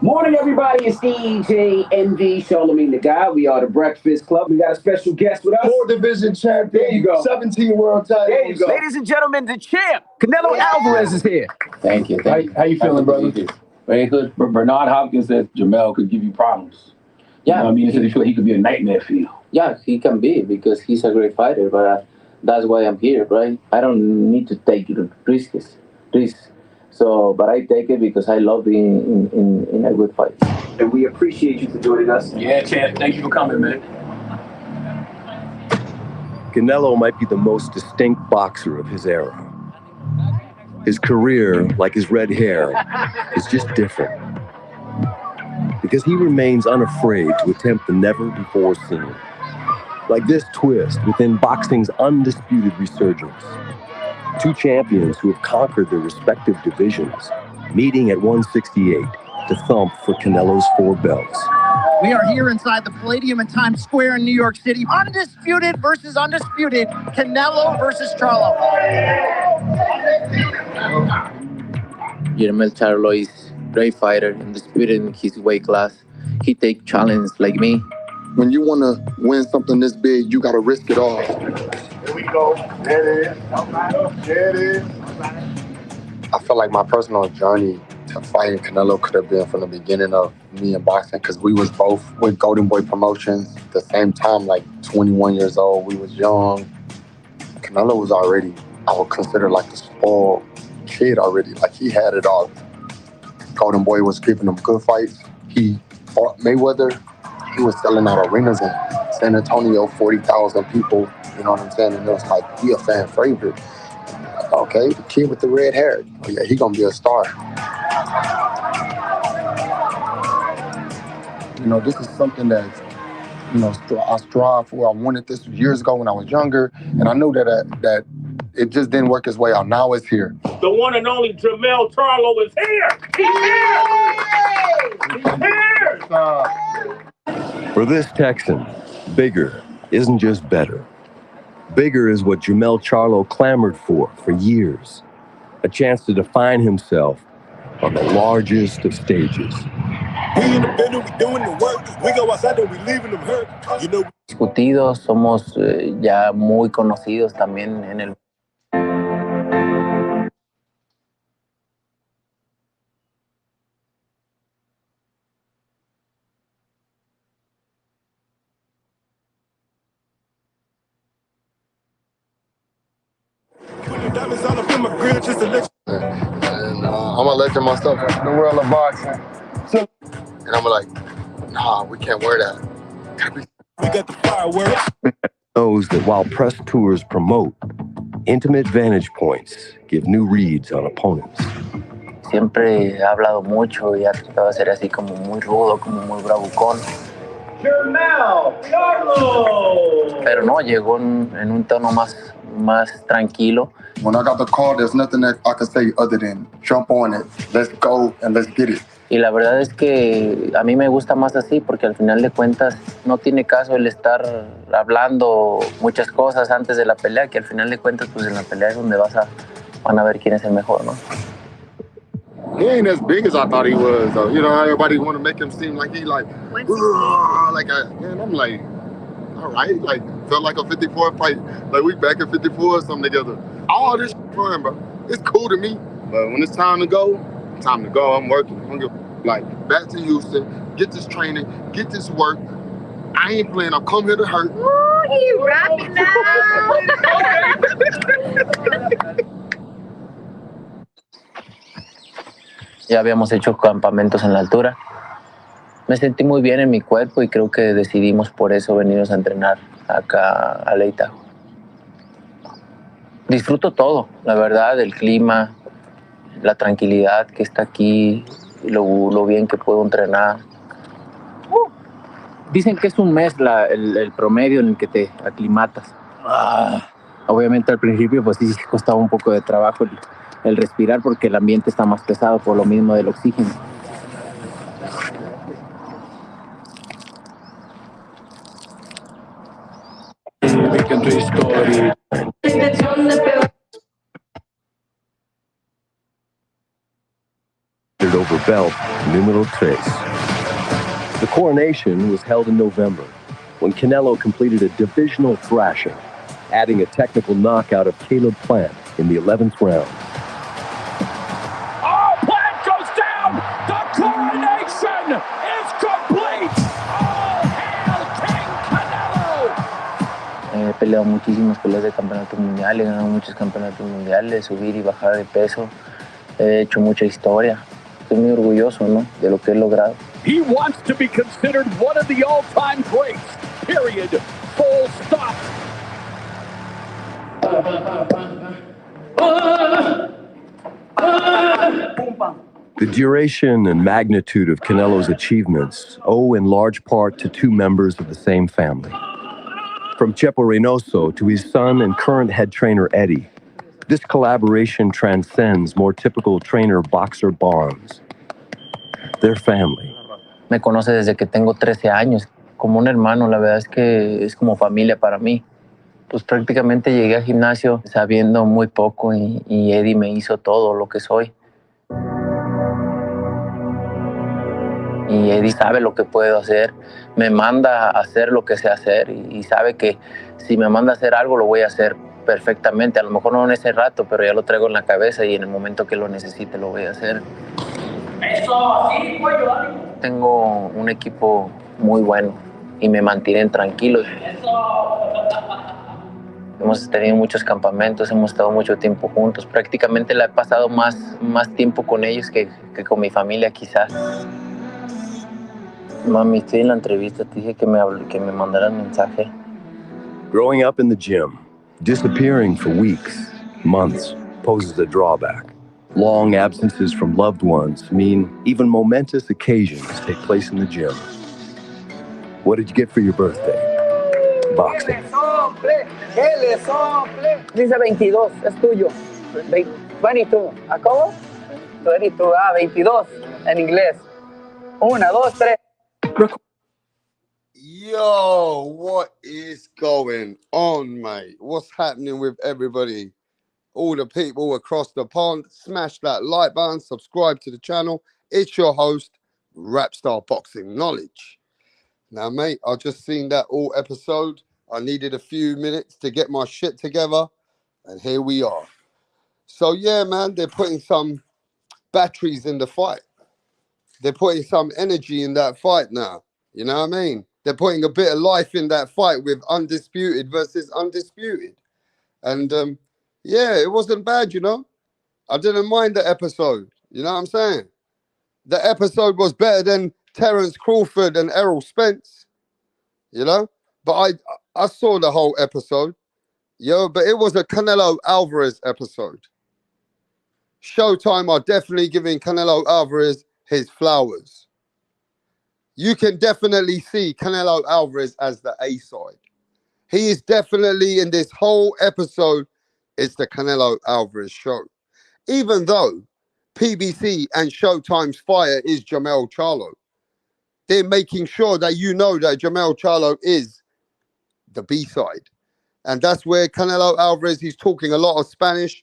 Morning, everybody. It's DJ NV, Charlemagne the Guy. We are the Breakfast Club. We got a special guest with us. 4 division champion. There you go. 17 world titles. There you go. Ladies and gentlemen, the champ, Canelo Alvarez is here. Thank you. How you feeling, brother? Very good. Bernard Hopkins said Jamel could give you problems. Yeah. You know what I mean? He said he could be a nightmare for you. Yeah, he can be because he's a great fighter, but that's why I'm here, right? I don't need to take risks. So, but I take it because I love being in a good fight. And we appreciate you for joining us. Yeah, champ. Thank you for coming, man. Canelo might be the most distinct boxer of his era. His career, like his red hair, is just different. Because he remains unafraid to attempt the never-before-seen. Like this twist within boxing's undisputed resurgence. Two champions who have conquered their respective divisions, meeting at 168 to thump for Canelo's 4 belts. We are here inside the Palladium in Times Square in New York City. Undisputed versus undisputed. Canelo versus Charlo. Charlo is a great fighter, undisputed in his weight class. He takes challenge like me. When you want to win something this big, you got to risk it all. Here we go. There it is. There it is. I feel like my personal journey to fighting Canelo could have been from the beginning of me in boxing, because we was both with Golden Boy Promotions at the same time, like 21 years old. We was young. Canelo was already, I would consider like the spoiled kid already. Like he had it all. Golden Boy was giving him good fights. He fought Mayweather. He was selling out arenas in San Antonio, 40,000 people. You know what I'm saying? And it was like, he a fan favorite. Okay, the kid with the red hair. Oh, yeah, he gonna be a star. You know, this is something that, you know, I strive for. I wanted this years ago when I was younger, and I knew that it just didn't work its way out. Now it's here. The one and only Jamel Charlo is here. He's here. He's here. For this Texan, bigger isn't just better. Bigger is what Jamel Charlo clamored for years. A chance to define himself on the largest of stages. We in the building, we doing the work. We go outside and we leaving them hurt. You know. Discutidos, somos ya muy conocidos también en el. And I'm a legend myself in the world of boxing. And I'm like, nah, we can't wear that. We got the fireworks. Knows that while press tours promote, intimate vantage points give new reads on opponents. Siempre ha hablado mucho y ha tratado de ser así como muy rudo, como muy bravucón. Pero no, llegó en un tono más tranquilo. When I got the call, there's nothing that I can say other than jump on it, let's go and let's get it. Y la verdad es que a mí me gusta más así porque al final de cuentas no tiene caso el estar hablando muchas cosas antes de la pelea, que al final de cuentas pues en la pelea es donde van a ver quién es el mejor, ¿no? He ain't as big as I thought he was, though. You know, everybody want to make him seem like he like, and I'm like, all right, like, felt like a 54 fight. Like, we back at 54 or something together. All this fun, bro. It's cool to me. But when it's time to go, I'm working. I'm gonna like, back to Houston, get this training, get this work. I ain't playing. I've come here to hurt. Ooh, he rapping now. Ya habíamos hecho campamentos en la altura. Me sentí muy bien en mi cuerpo y creo que decidimos por eso venirnos a entrenar acá a Leita. Disfruto todo, la verdad, el clima, la tranquilidad que está aquí, lo bien que puedo entrenar. Dicen que es un mes el promedio en el que te aclimatas. Obviamente al principio pues sí costaba un poco de trabajo el respirar porque el ambiente está más pesado por lo mismo del oxígeno. Over belt numero tres. The coronation was held in November, when Canelo completed a divisional thrashing, adding a technical knockout of Caleb Plant in the 11th round. Oh, Plant goes down! The coronation is complete! All hail King Canelo! He peleado muchísimas peleas de campeonato mundial, he ganado muchos campeonatos mundiales, subir y bajar de peso. He hecho mucha historia. Estoy muy orgulloso, ¿no?, de lo que he logrado. He wants to be considered one of the all-time greats. Period. Full stop. The duration and magnitude of Canelo's achievements owe in large part to two members of the same family. From Chepo Reynoso to his son and current head trainer Eddie, this collaboration transcends more typical trainer-boxer bonds. Their family. Me conoce desde que tengo 13 años. Como un hermano, la verdad es que es como familia para mí. Pues prácticamente llegué al gimnasio sabiendo muy poco y Eddie me hizo todo lo que soy. Y Eddie sabe lo que puedo hacer, me manda a hacer lo que sé hacer y sabe que si me manda a hacer algo lo voy a hacer perfectamente. A lo mejor no en ese rato, pero ya lo traigo en la cabeza y en el momento que lo necesite lo voy a hacer. Eso, así, cuello, ánimo. Tengo un equipo muy bueno y me mantienen tranquilo. Hemos tenido muchos campamentos, hemos estado mucho tiempo juntos. Prácticamente la he pasado más tiempo con ellos que con mi familia quizás. Mami, estoy en la entrevista, te dije que me mandaras mensaje. Growing up in the gym, disappearing for weeks, months, poses a drawback. Long absences from loved ones mean even momentous occasions take place in the gym. What did you get for your birthday? Boxing. Dice 22, es tuyo. 22. ¿A cómo? 22, 22 en inglés. 1, 2, 3. Yo, what is going on, mate? What's happening with everybody? All the people across the pond, smash that like button, subscribe to the channel. It's your host, Rapstar Boxing Knowledge. Now, mate, I just seen that all episode. I needed a few minutes to get my shit together, and here we are. So, yeah, man, they're putting some batteries in the fight. They're putting some energy in that fight now. You know what I mean? They're putting a bit of life in that fight with undisputed versus undisputed. And, yeah, it wasn't bad, you know? I didn't mind the episode. You know what I'm saying? The episode was better than Terence Crawford and Errol Spence. You know? But I saw the whole episode. Yo, but it was a Canelo Alvarez episode. Showtime are definitely giving Canelo Alvarez his flowers. You can definitely see Canelo Alvarez as the A side. He is definitely in this whole episode. It's the Canelo Alvarez show. Even though PBC and Showtime's fire is Jermell Charlo, they're making sure that you know that Jermell Charlo is the B-side. And that's where Canelo Alvarez, he's talking a lot of Spanish,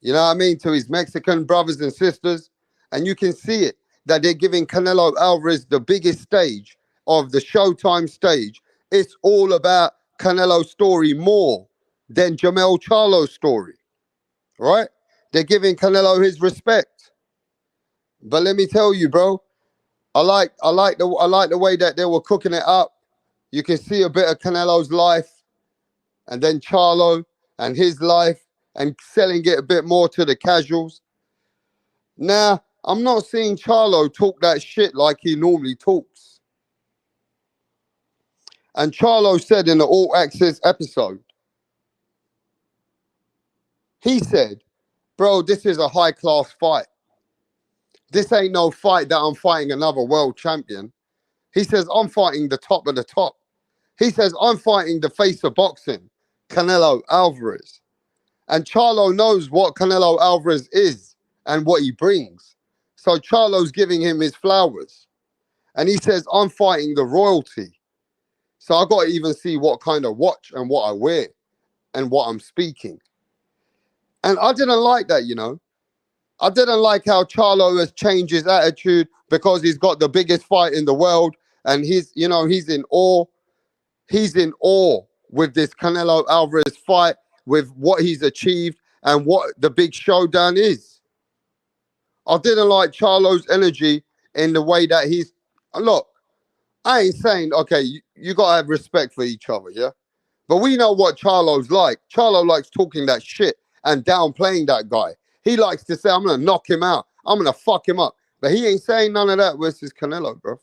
you know what I mean, to his Mexican brothers and sisters. And you can see it, that they're giving Canelo Alvarez the biggest stage of the Showtime stage. It's all about Canelo's story more than Jermell Charlo's story, right? They're giving Canelo his respect. But let me tell you, bro, I like the way that they were cooking it up. You can see a bit of Canelo's life, and then Charlo and his life, and selling it a bit more to the casuals. Now, I'm not seeing Charlo talk that shit like he normally talks. And Charlo said in the All Access episode, he said, bro, this is a high-class fight. This ain't no fight that I'm fighting another world champion. He says, I'm fighting the top of the top. He says, I'm fighting the face of boxing, Canelo Alvarez. And Charlo knows what Canelo Alvarez is and what he brings. So Charlo's giving him his flowers. And he says, I'm fighting the royalty. So I got to even see what kind of watch and what I wear and what I'm speaking. And I didn't like that, you know. I didn't like how Charlo has changed his attitude because he's got the biggest fight in the world and he's in awe. He's in awe with this Canelo Alvarez fight, with what he's achieved and what the big showdown is. I didn't like Charlo's energy in the way that look, I ain't saying, okay, you got to have respect for each other, yeah? But we know what Charlo's like. Charlo likes talking that shit and downplaying that guy. He likes to say, I'm going to knock him out. I'm going to fuck him up. But he ain't saying none of that versus Canelo, bro.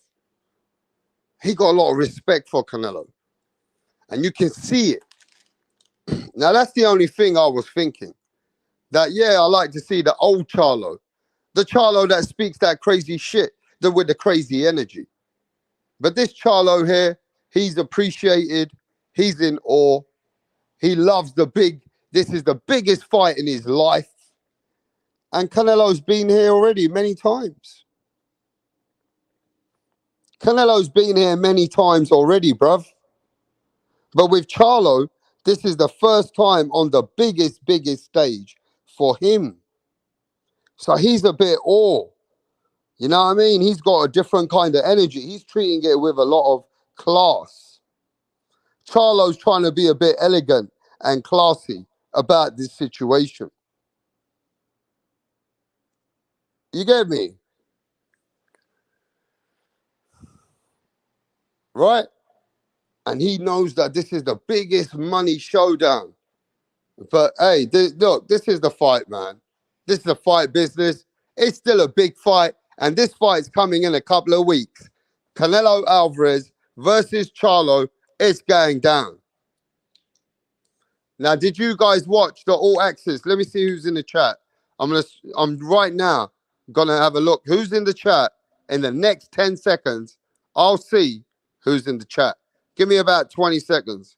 He got a lot of respect for Canelo. And you can see it. Now, that's the only thing I was thinking. That, yeah, I like to see the old Charlo. The Charlo that speaks that crazy shit, with the crazy energy. But this Charlo here, he's appreciated. He's in awe. He loves this is the biggest fight in his life. And Canelo's been here already many times. Canelo's been here many times already, bruv. But with Charlo, this is the first time on the biggest stage for him. So he's a bit awe. You know what I mean? He's got a different kind of energy. He's treating it with a lot of class. Charlo's trying to be a bit elegant and classy about this situation. You get me? Right? And he knows that this is the biggest money showdown. But hey, look, this is the fight, man. This is the fight business. It's still a big fight. And this fight's coming in a couple of weeks. Canelo Alvarez versus Charlo. It's going down. Now, did you guys watch the All Access? Let me see who's in the chat. I'm right now gonna have a look. Who's in the chat? In the next 10 seconds, I'll see who's in the chat. Give me about 20 seconds.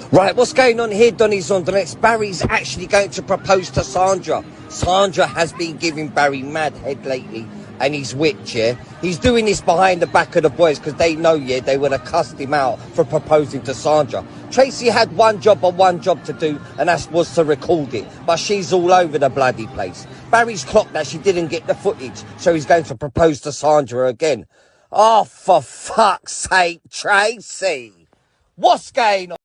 Right, what's going on here, Donny Zonderlet's? Barry's actually going to propose to Sandra. Sandra has been giving Barry mad head lately, and he's witch, yeah? He's doing this behind the back of the boys because they know, yeah, they would have cussed him out for proposing to Sandra. Tracy had one job to do, and that was to record it. But she's all over the bloody place. Barry's clocked that she didn't get the footage, so he's going to propose to Sandra again. Oh, for fuck's sake, Tracy! What's going on?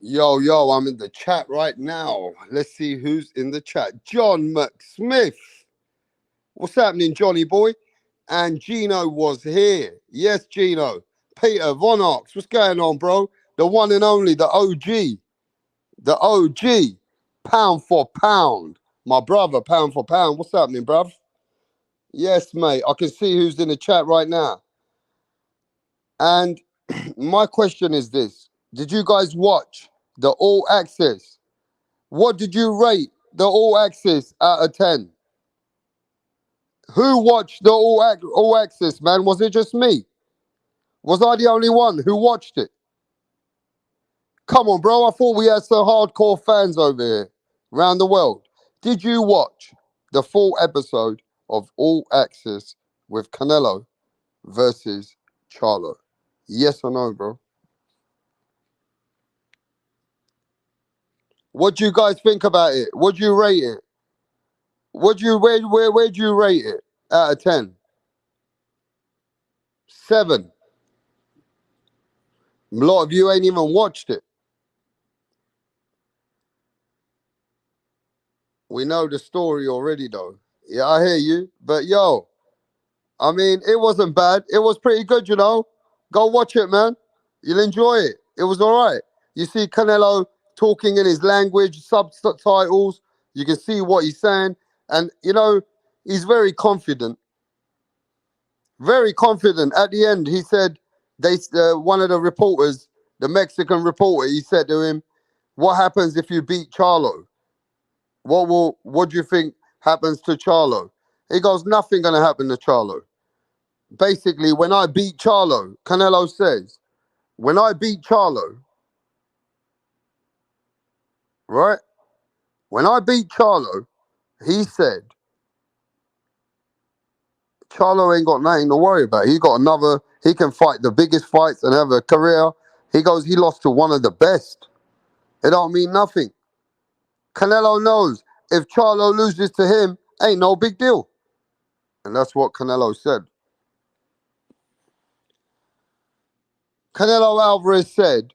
Yo, I'm in the chat right now. Let's see who's in the chat. John McSmith. What's happening, Johnny boy? And Gino was here. Yes, Gino. Peter Von Ox. What's going on, bro? The one and only, the OG. The OG. Pound for pound. My brother, pound for pound. What's happening, bruv? Yes, mate. I can see who's in the chat right now. And my question is this. Did you guys watch the All Access? What did you rate the All Access out of 10? Who watched the All Access, man? Was it just me? Was I the only one who watched it? Come on, bro. I thought we had some hardcore fans over here around the world. Did you watch the full episode of All Access with Canelo versus Charlo? Yes or no, bro? What do you guys think about it? What do you rate it? Where'd you rate it out of 10? 7. A lot of you ain't even watched it. We know the story already, though. Yeah, I hear you. But, yo, I mean, it wasn't bad. It was pretty good, you know. Go watch it, man. You'll enjoy it. It was all right. You see Canelo talking in his language, subtitles. You can see what he's saying. And, you know, he's very confident. Very confident. At the end, he said, one of the reporters, the Mexican reporter, he said to him, what happens if you beat Charlo? What do you think happens to Charlo? He goes, nothing gonna happen to Charlo. Basically, when I beat Charlo, Canelo says, when I beat Charlo, right? When I beat Charlo, He said, Charlo ain't got nothing to worry about. He can fight the biggest fights and have a career. He goes, he lost to one of the best. It don't mean nothing. Canelo knows if Charlo loses to him, ain't no big deal. And that's what Canelo said. Canelo Alvarez said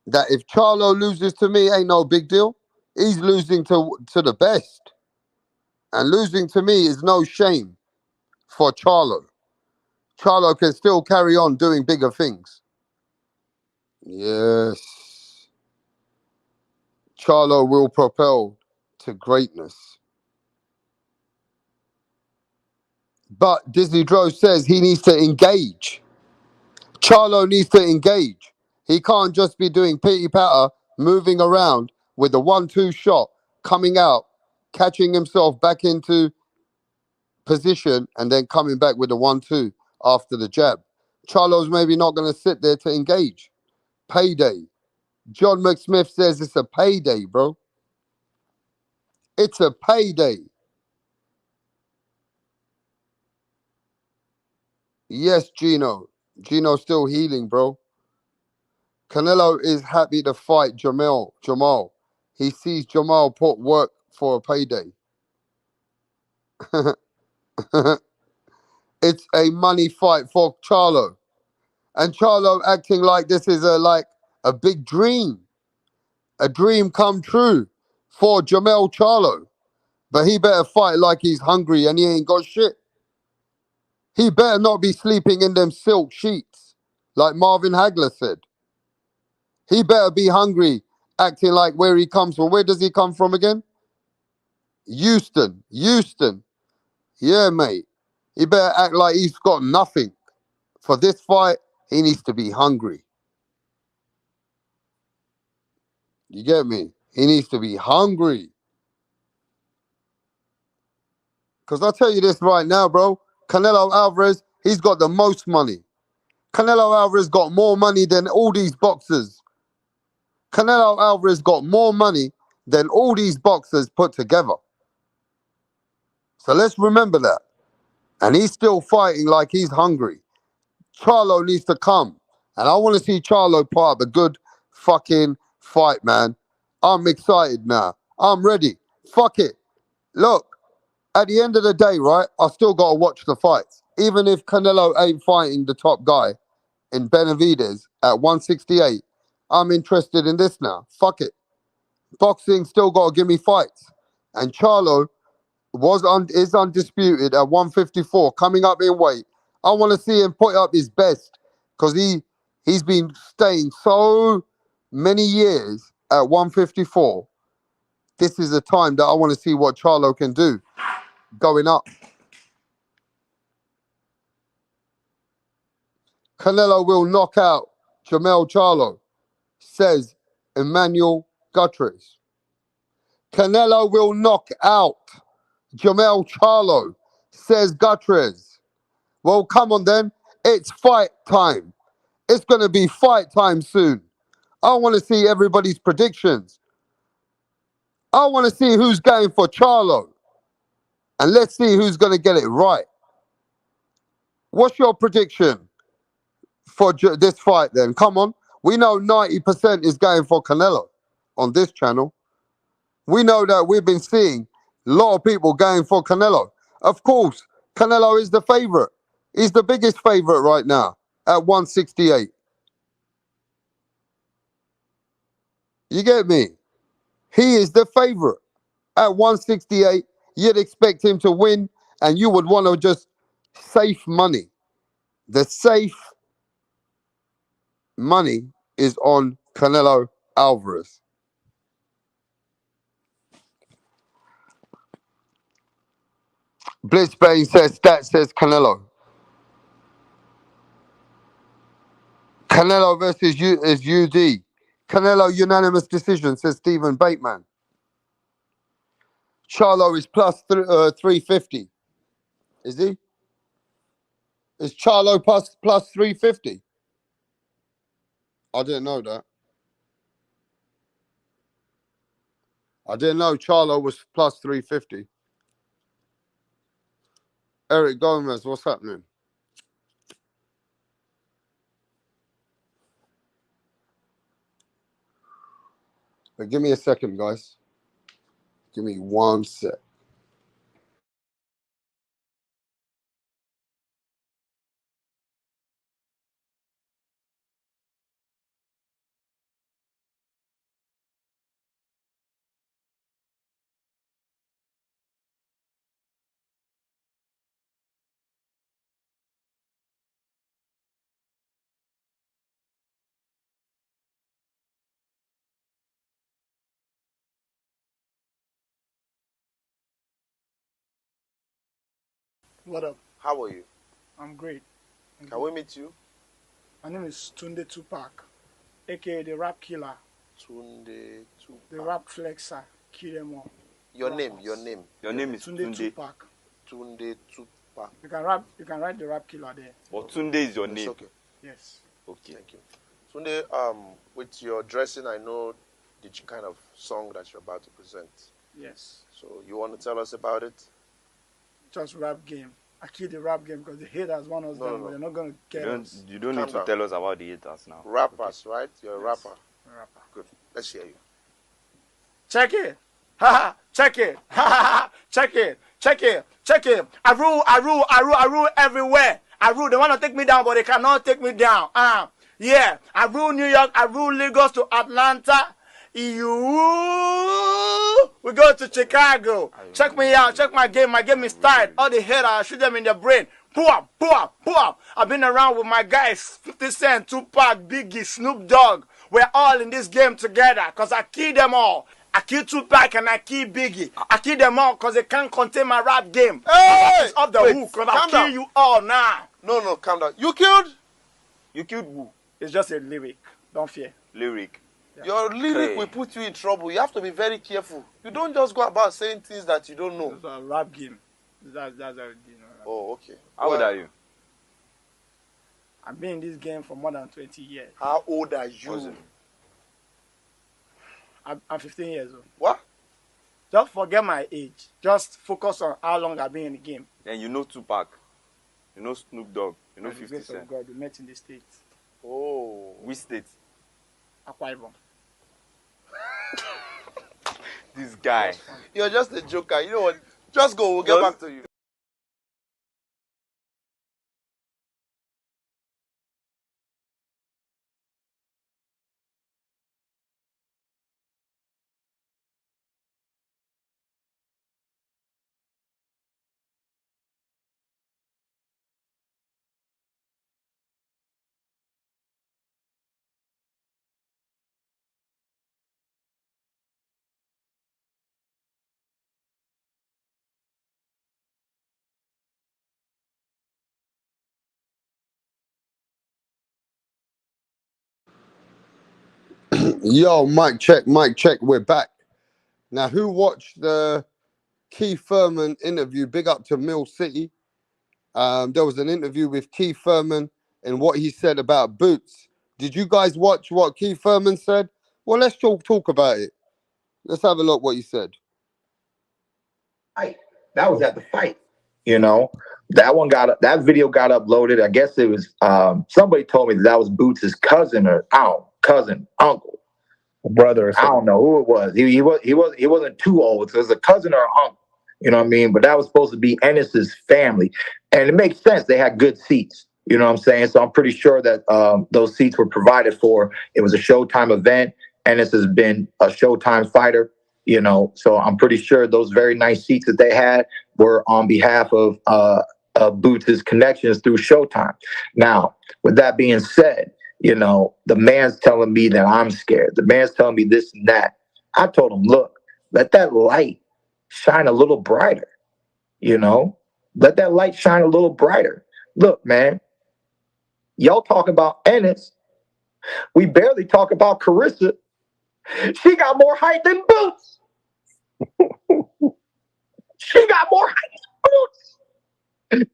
that if Charlo loses to me, ain't no big deal. He's losing to the best. And losing to me is no shame for Charlo. Charlo can still carry on doing bigger things. Yes. Charlo will propel to greatness. But Disney Dro says he needs to engage. Charlo needs to engage. He can't just be doing pity patter, moving around with the 1-2 shot, coming out, catching himself back into position, and then coming back with the 1-2 after the jab. Charlo's maybe not going to sit there to engage. Payday. John McSmith says it's a payday, bro. It's a payday. Yes, Gino. Gino's still healing, bro. Canelo is happy to fight Jamal. He sees Jamal put work for a payday. It's a money fight for Charlo. And Charlo acting like this is a big dream. A dream come true for Jamel Charlo. But he better fight like he's hungry and he ain't got shit. He better not be sleeping in them silk sheets, like Marvin Hagler said. He better be hungry, acting like where he comes from. Where does he come from again? Houston. Yeah, mate. He better act like he's got nothing. For this fight, he needs to be hungry. You get me? He needs to be hungry. Because I'll tell you this right now, bro. Canelo Alvarez, he's got the most money. Canelo Alvarez got more money than all these boxers. Canelo Alvarez got more money than all these boxers put together. So let's remember that. And he's still fighting like he's hungry. Charlo needs to come. And I want to see Charlo put up a good fucking fight, man. I'm excited now. I'm ready. Fuck it. Look, at the end of the day, right, I still got to watch the fights. Even if Canelo ain't fighting the top guy in Benavidez at 168, I'm interested in this now. Fuck it. Boxing still got to give me fights. And Charlo is undisputed at 154, coming up in weight. I want to see him put up his best because he's been staying so many years at 154. This is a time that I want to see what Charlo can do going up. Canelo will knock out Jamel Charlo, says Emmanuel Gutierrez. Canelo will knock out Jamel Charlo, says Gutierrez. Well, come on then. It's fight time. It's going to be fight time soon. I want to see everybody's predictions. I want to see who's going for Charlo. And let's see who's going to get it right. What's your prediction for this fight then? Come on. We know 90% is going for Canelo on this channel. We know that we've been seeing a lot of people going for Canelo. Of course, Canelo is the favorite. He's the biggest favorite right now at 168. You get me? He is the favorite at 168. You'd expect him to win, and you would want to just safe money. The safe money is on Canelo Alvarez. Blitzbane says, stat says Canelo. Canelo versus is UD. Canelo unanimous decision, says Stephen Bateman. Charlo is plus 350. Is he? Is Charlo plus 350? I didn't know that. I didn't know Charlo was plus 350. Eric Gomez, what's happening? But give me a second, guys. Give me 1 sec. What up? How are you? I'm great. Can we meet you? My name is Tunde Tupac, aka the Rap Killer. Tunde Tupac. The Rap Flexer. Kill them all. Your name is Tunde Tupac. Tunde Tupac. You can write the Rap Killer there. But Tunde is your name. Okay. Yes. Okay. Thank you. Tunde, with your dressing, I know the kind of song that you're about to present. Yes. So you want to tell us about it? Just rap game. I kill the rap game because the haters want us down, but they're not going to get us. You don't need to tell us about the haters now. Rappers, right? You're a rapper. A rapper. Good. Let's hear you. Check it. Ha ha. Check it. Ha ha. Check it. Check it. Check it. I rule everywhere. I rule. They want to take me down, but they cannot take me down. Yeah. I rule New York. I rule Lagos to Atlanta. We go to Chicago. Check me out. Check my game. My game is tight. All the haters, I shoot them in the brain. Boom, boom, boom. I've been around with my guys, 50 Cent, Tupac, Biggie, Snoop Dogg. We're all in this game together because I kill them all. I kill Tupac and I kill Biggie. I kill them all because they can't contain my rap game. Hey! It's off the hook because I'll kill you all now. No, calm down. You killed who? It's just a lyric. Don't fear. Lyric. Yeah. Your lyric will put you in trouble. You have to be very careful. You don't just go about saying things that you don't know. It's a rap game. That's Oh, okay. How old are you? I've been in this game for more than 20 years. How old are you? I'm 15 years old. What? Just forget my age. Just focus on how long I've been in the game. And you know Tupac. You know Snoop Dogg. You know 50 Cent. Of God, we met in the States. Oh. Which state? Akwa Ibom. This guy. You're just a joker. You know what? Just go. We'll get back to you. Yo, mic check, we're back. Now, who watched the Keith Thurman interview? Big up to Mill City. There was an interview with Keith Thurman and what he said about Boots. Did you guys watch what Keith Thurman said? Well, let's talk about it. Let's have a look what he said. That was at the fight. You know, that video got uploaded. I guess it was somebody told me that was Boots' cousin or uncle, brother. I don't know who it was. He wasn't too old. So it was a cousin or uncle. You know what I mean? But that was supposed to be Ennis's family, and it makes sense. They had good seats. You know what I'm saying? So I'm pretty sure that those seats were provided for. It was a Showtime event. Ennis has been a Showtime fighter. You know, so I'm pretty sure those very nice seats that they had were on behalf of Boots' connections through Showtime. Now, with that being said, you know, the man's telling me that I'm scared. The man's telling me this and that. I told him, look, let that light shine a little brighter. You know, let that light shine a little brighter. Look, man, y'all talk about Ennis. We barely talk about Carissa. She got more height than Boots. She got more height than Boots.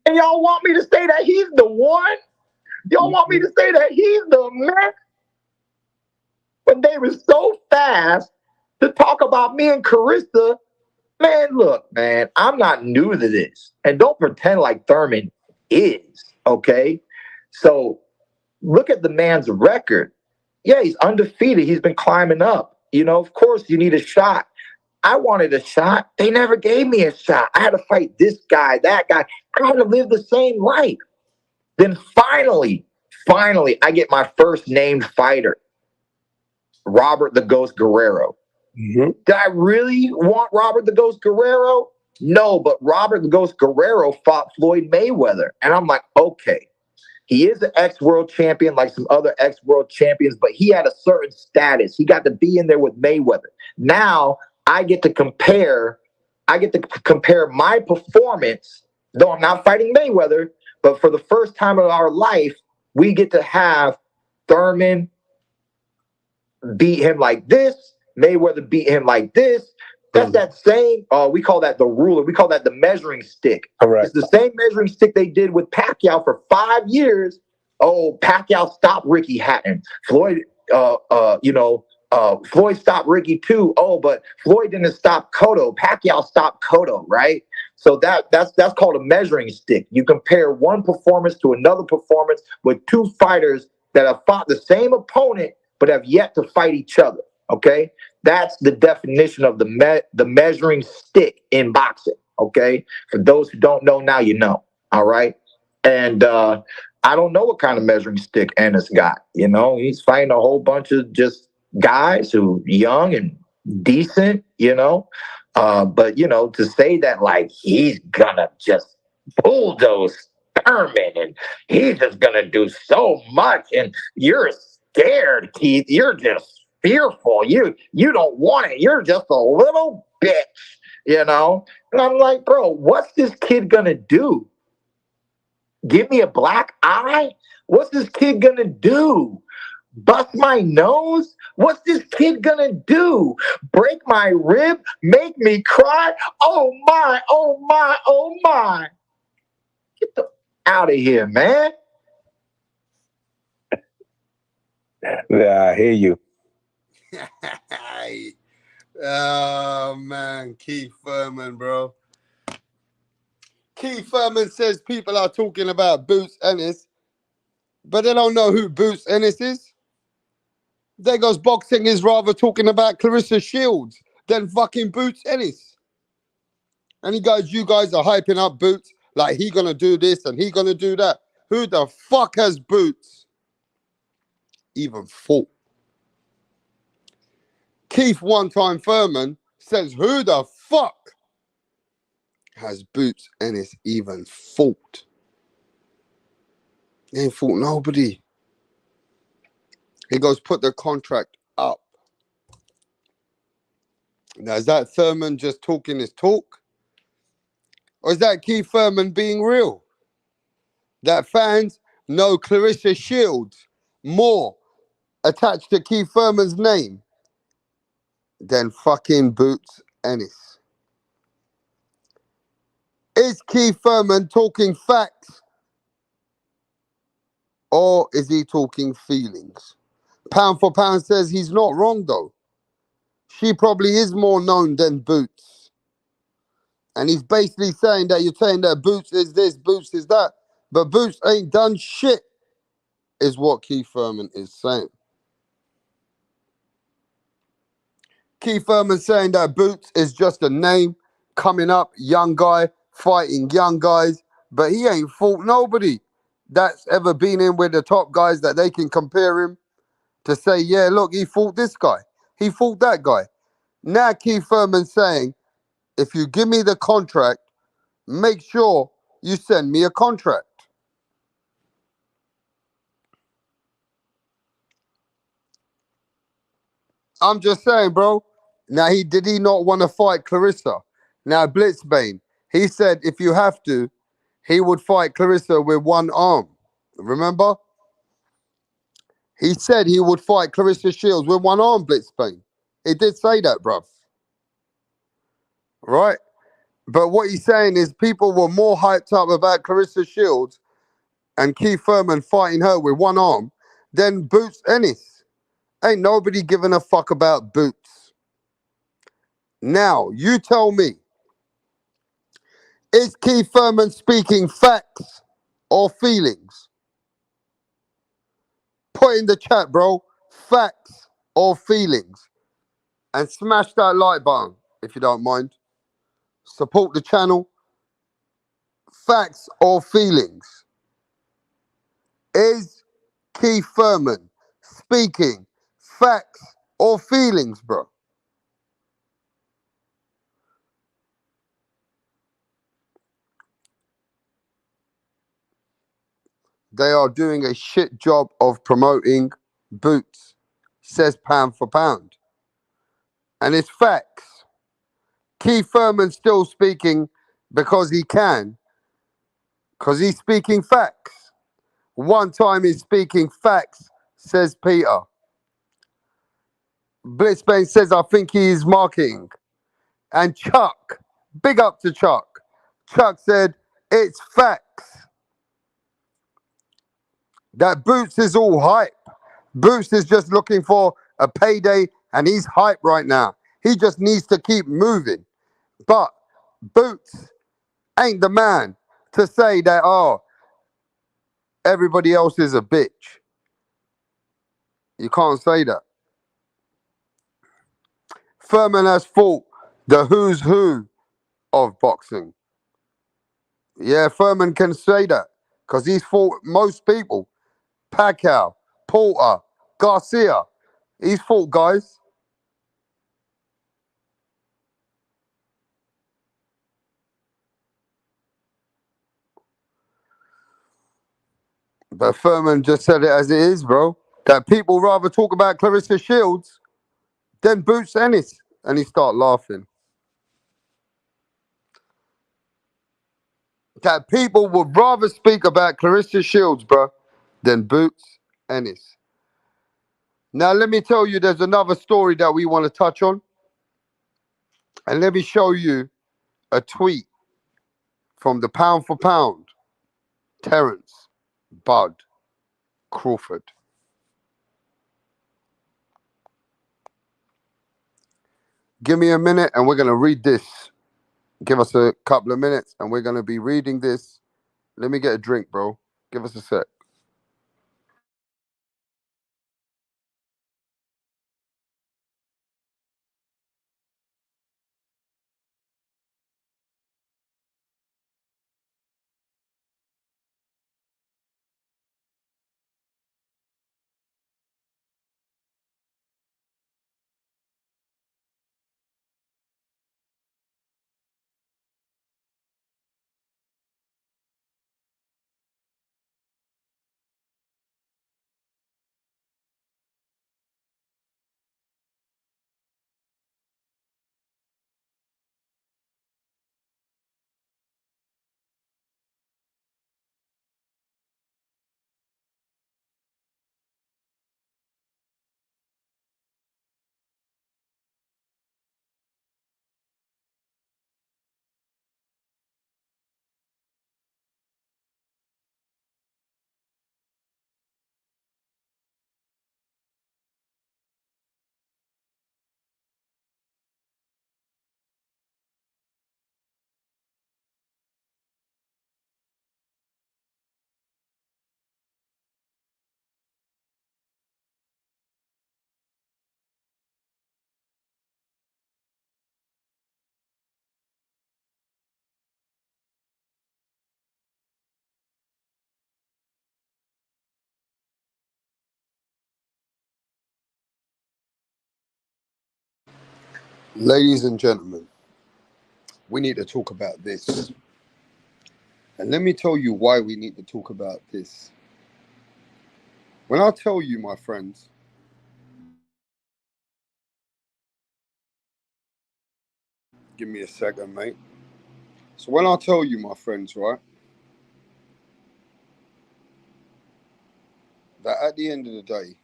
And y'all want me to say that he's the one? Y'all want me to say that he's the man? But they were so fast to talk about me and Carissa Man, look, man, I'm not new to this. And don't pretend like Thurman is, okay? So look at the man's record. Yeah, he's undefeated. He's been climbing up. You know, of course, you need a shot. I wanted a shot. They never gave me a shot. I had to fight this guy, that guy. I had to live the same life. Then finally, I get my first named fighter, Robert the Ghost Guerrero. Mm-hmm. Did I really want Robert the Ghost Guerrero? No, but Robert the Ghost Guerrero fought Floyd Mayweather. And I'm like, okay, he is an ex-world champion like some other ex-world champions, but he had a certain status. He got to be in there with Mayweather. Now I get to compare my performance, though I'm not fighting Mayweather, but for the first time in our life, we get to have Thurman beat him like this, Mayweather beat him like this. That's that same, we call that the ruler. We call that the measuring stick. Correct. It's the same measuring stick they did with Pacquiao for 5 years. Oh, Pacquiao stopped Ricky Hatton. Floyd, Floyd stopped Ricky too. Oh, but Floyd didn't stop Cotto. Pacquiao stopped Cotto, right? So that's called a measuring stick. You compare one performance to another performance with two fighters that have fought the same opponent but have yet to fight each other. Okay, that's the definition of the measuring stick in boxing. Okay, for those who don't know, now you know. All right, and I don't know what kind of measuring stick Ennis got. You know, he's fighting a whole bunch of just guys who young and decent. You know, but you know, to say that like he's gonna just bulldoze Thurman and he's just gonna do so much, and you're scared, Keith. You're just fearful. You don't want it. You're just a little bitch, you know? And I'm like, bro, what's this kid gonna do? Give me a black eye? What's this kid gonna do? Bust my nose? What's this kid gonna do? Break my rib? Make me cry? Oh my, oh my, oh my. Get the out of here, man. Yeah, I hear you. Oh man, Keith Thurman, bro. Keith Thurman says people are talking about Boots Ennis, but they don't know who Boots Ennis is. There goes boxing is rather talking about Clarissa Shields than fucking Boots Ennis. And he goes, you guys are hyping up Boots like he gonna do this and he gonna do that. Who the fuck has Boots even fought? Keith one-time Thurman says, who the fuck has Boots Ennis even fought? He ain't fought nobody. He goes, put the contract up. Now, is that Thurman just talking his talk? Or is that Keith Thurman being real? That fans know Clarissa Shields more attached to Keith Thurman's name than fucking Boots Ennis. Is Keith Thurman talking facts? Or is he talking feelings? Pound for pound says he's not wrong though. She probably is more known than Boots. And he's basically saying that you're saying that Boots is this, Boots is that. But Boots ain't done shit, is what Keith Thurman is saying. Keith Thurman saying that Boots is just a name, coming up, young guy, fighting young guys, but he ain't fought nobody that's ever been in with the top guys that they can compare him to say, yeah, look, he fought this guy, he fought that guy. Now Keith Thurman saying, if you give me the contract, make sure you send me a contract. I'm just saying, bro. Now, did he not want to fight Clarissa? Now, Blitzbane, he said if you have to, he would fight Clarissa with one arm. Remember? He said he would fight Clarissa Shields with one arm, Blitzbane. He did say that, bruv. Right? But what he's saying is people were more hyped up about Clarissa Shields and Keith Thurman fighting her with one arm than Boots Ennis. Ain't nobody giving a fuck about Boots. Now, you tell me, Is Keith Thurman speaking facts or feelings? Put in the chat, bro. Facts or feelings. And smash that like button if you don't mind. Support the channel. Facts or feelings. Is Keith Thurman speaking facts or feelings, bro? They are doing a shit job of promoting Boots, says pound for pound. And it's facts. Keith Thurman's still speaking because he can, because he's speaking facts. One time he's speaking facts, says Peter. Blitzbane says, I think he is marketing. And Chuck, big up to Chuck. Chuck said, it's facts. That Boots is all hype. Boots is just looking for a payday and he's hype right now. He just needs to keep moving. But Boots ain't the man to say that, oh, everybody else is a bitch. You can't say that. Thurman has fought the who's who of boxing. Yeah, Thurman can say that because he's fought most people. Pacquiao, Porter, Garcia. He's fought guys. But Thurman just said it as it is, bro. That people rather talk about Clarissa Shields than Boots Ennis. And he start laughing. That people would rather speak about Clarissa Shields, bro, than Boots Ennis. Now, let me tell you, there's another story that we want to touch on. And let me show you a tweet from the pound for pound, Terence Bud Crawford. Give me a minute and we're going to read this. Give us a couple of minutes and we're going to be reading this. Let me get a drink, bro. Give us a sec. Ladies and gentlemen, we need to talk about this. And let me tell you why we need to talk about this. When I tell you, my friends, give me a second, mate. So when I tell you, my friends, right, that at the end of the day,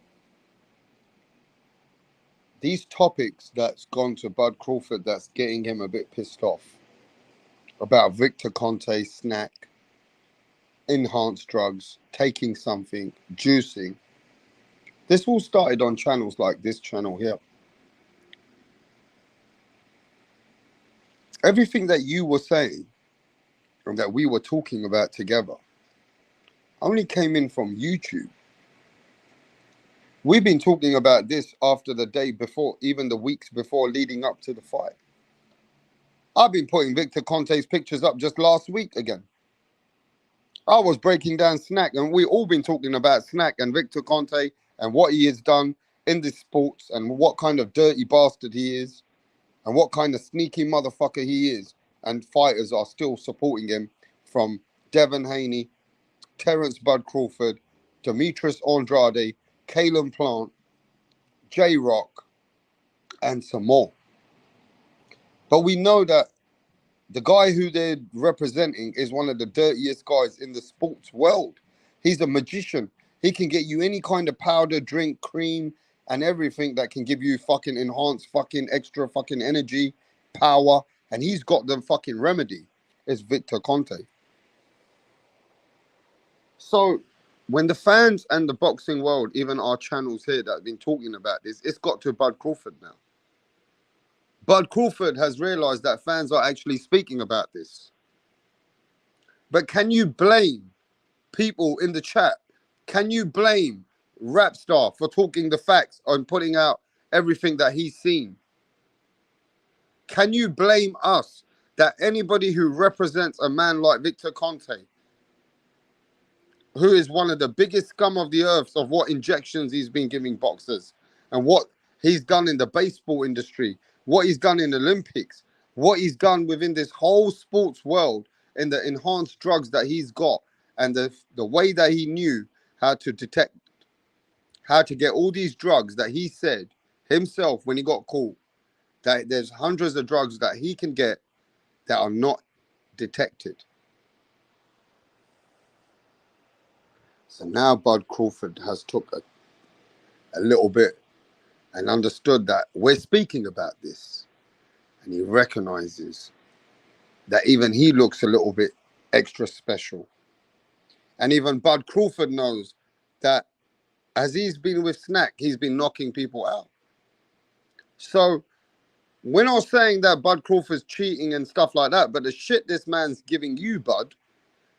these topics that's gone to Bud Crawford that's getting him a bit pissed off about Victor Conte, snack, enhanced drugs, taking something, juicing. This all started on channels like this channel here. Everything that you were saying that we were talking about together only came in from YouTube. We've been talking about this after the day before, even the weeks before leading up to the fight. I've been putting Victor Conte's pictures up just last week again. I was breaking down Snack, and we all been talking about Snack and Victor Conte and what he has done in this sports and what kind of dirty bastard he is and what kind of sneaky motherfucker he is. And fighters are still supporting him, from Devin Haney, Terence Bud Crawford, Demetrius Andrade, Kalen Plant, J-Rock, and some more. But we know that the guy who they're representing is one of the dirtiest guys in the sports world. He's a magician. He can get you any kind of powder, drink, cream, and everything that can give you fucking enhanced fucking extra fucking energy, power, and he's got the fucking remedy. It's Victor Conte. So when the fans and the boxing world, even our channels here that have been talking about this, it's got to Bud Crawford now. Bud Crawford has realized that fans are actually speaking about this. But can you blame people in the chat? Can you blame Rapstar for talking the facts and putting out everything that he's seen? Can you blame us that anybody who represents a man like Victor Conte, who is one of the biggest scum of the earth of what injections he's been giving boxers and what he's done in the baseball industry, what he's done in the Olympics, what he's done within this whole sports world in the enhanced drugs that he's got, and the way that he knew how to detect, how to get all these drugs that he said himself when he got caught, that there's hundreds of drugs that he can get that are not detected. So now Bud Crawford has took a little bit and understood that we're speaking about this. And he recognizes that even he looks a little bit extra special. And even Bud Crawford knows that as he's been with Snack, he's been knocking people out. So we're not saying that Bud Crawford's cheating and stuff like that, but the shit this man's giving you, Bud,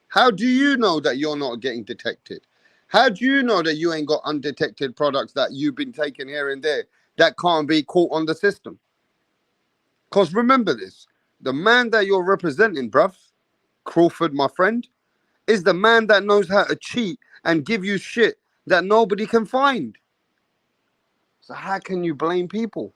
how do you know that you're not getting detected? How do you know that you ain't got undetected products that you've been taking here and there that can't be caught on the system? Because remember this, the man that you're representing, bruv, Crawford, my friend, is the man that knows how to cheat and give you shit that nobody can find. So how can you blame people?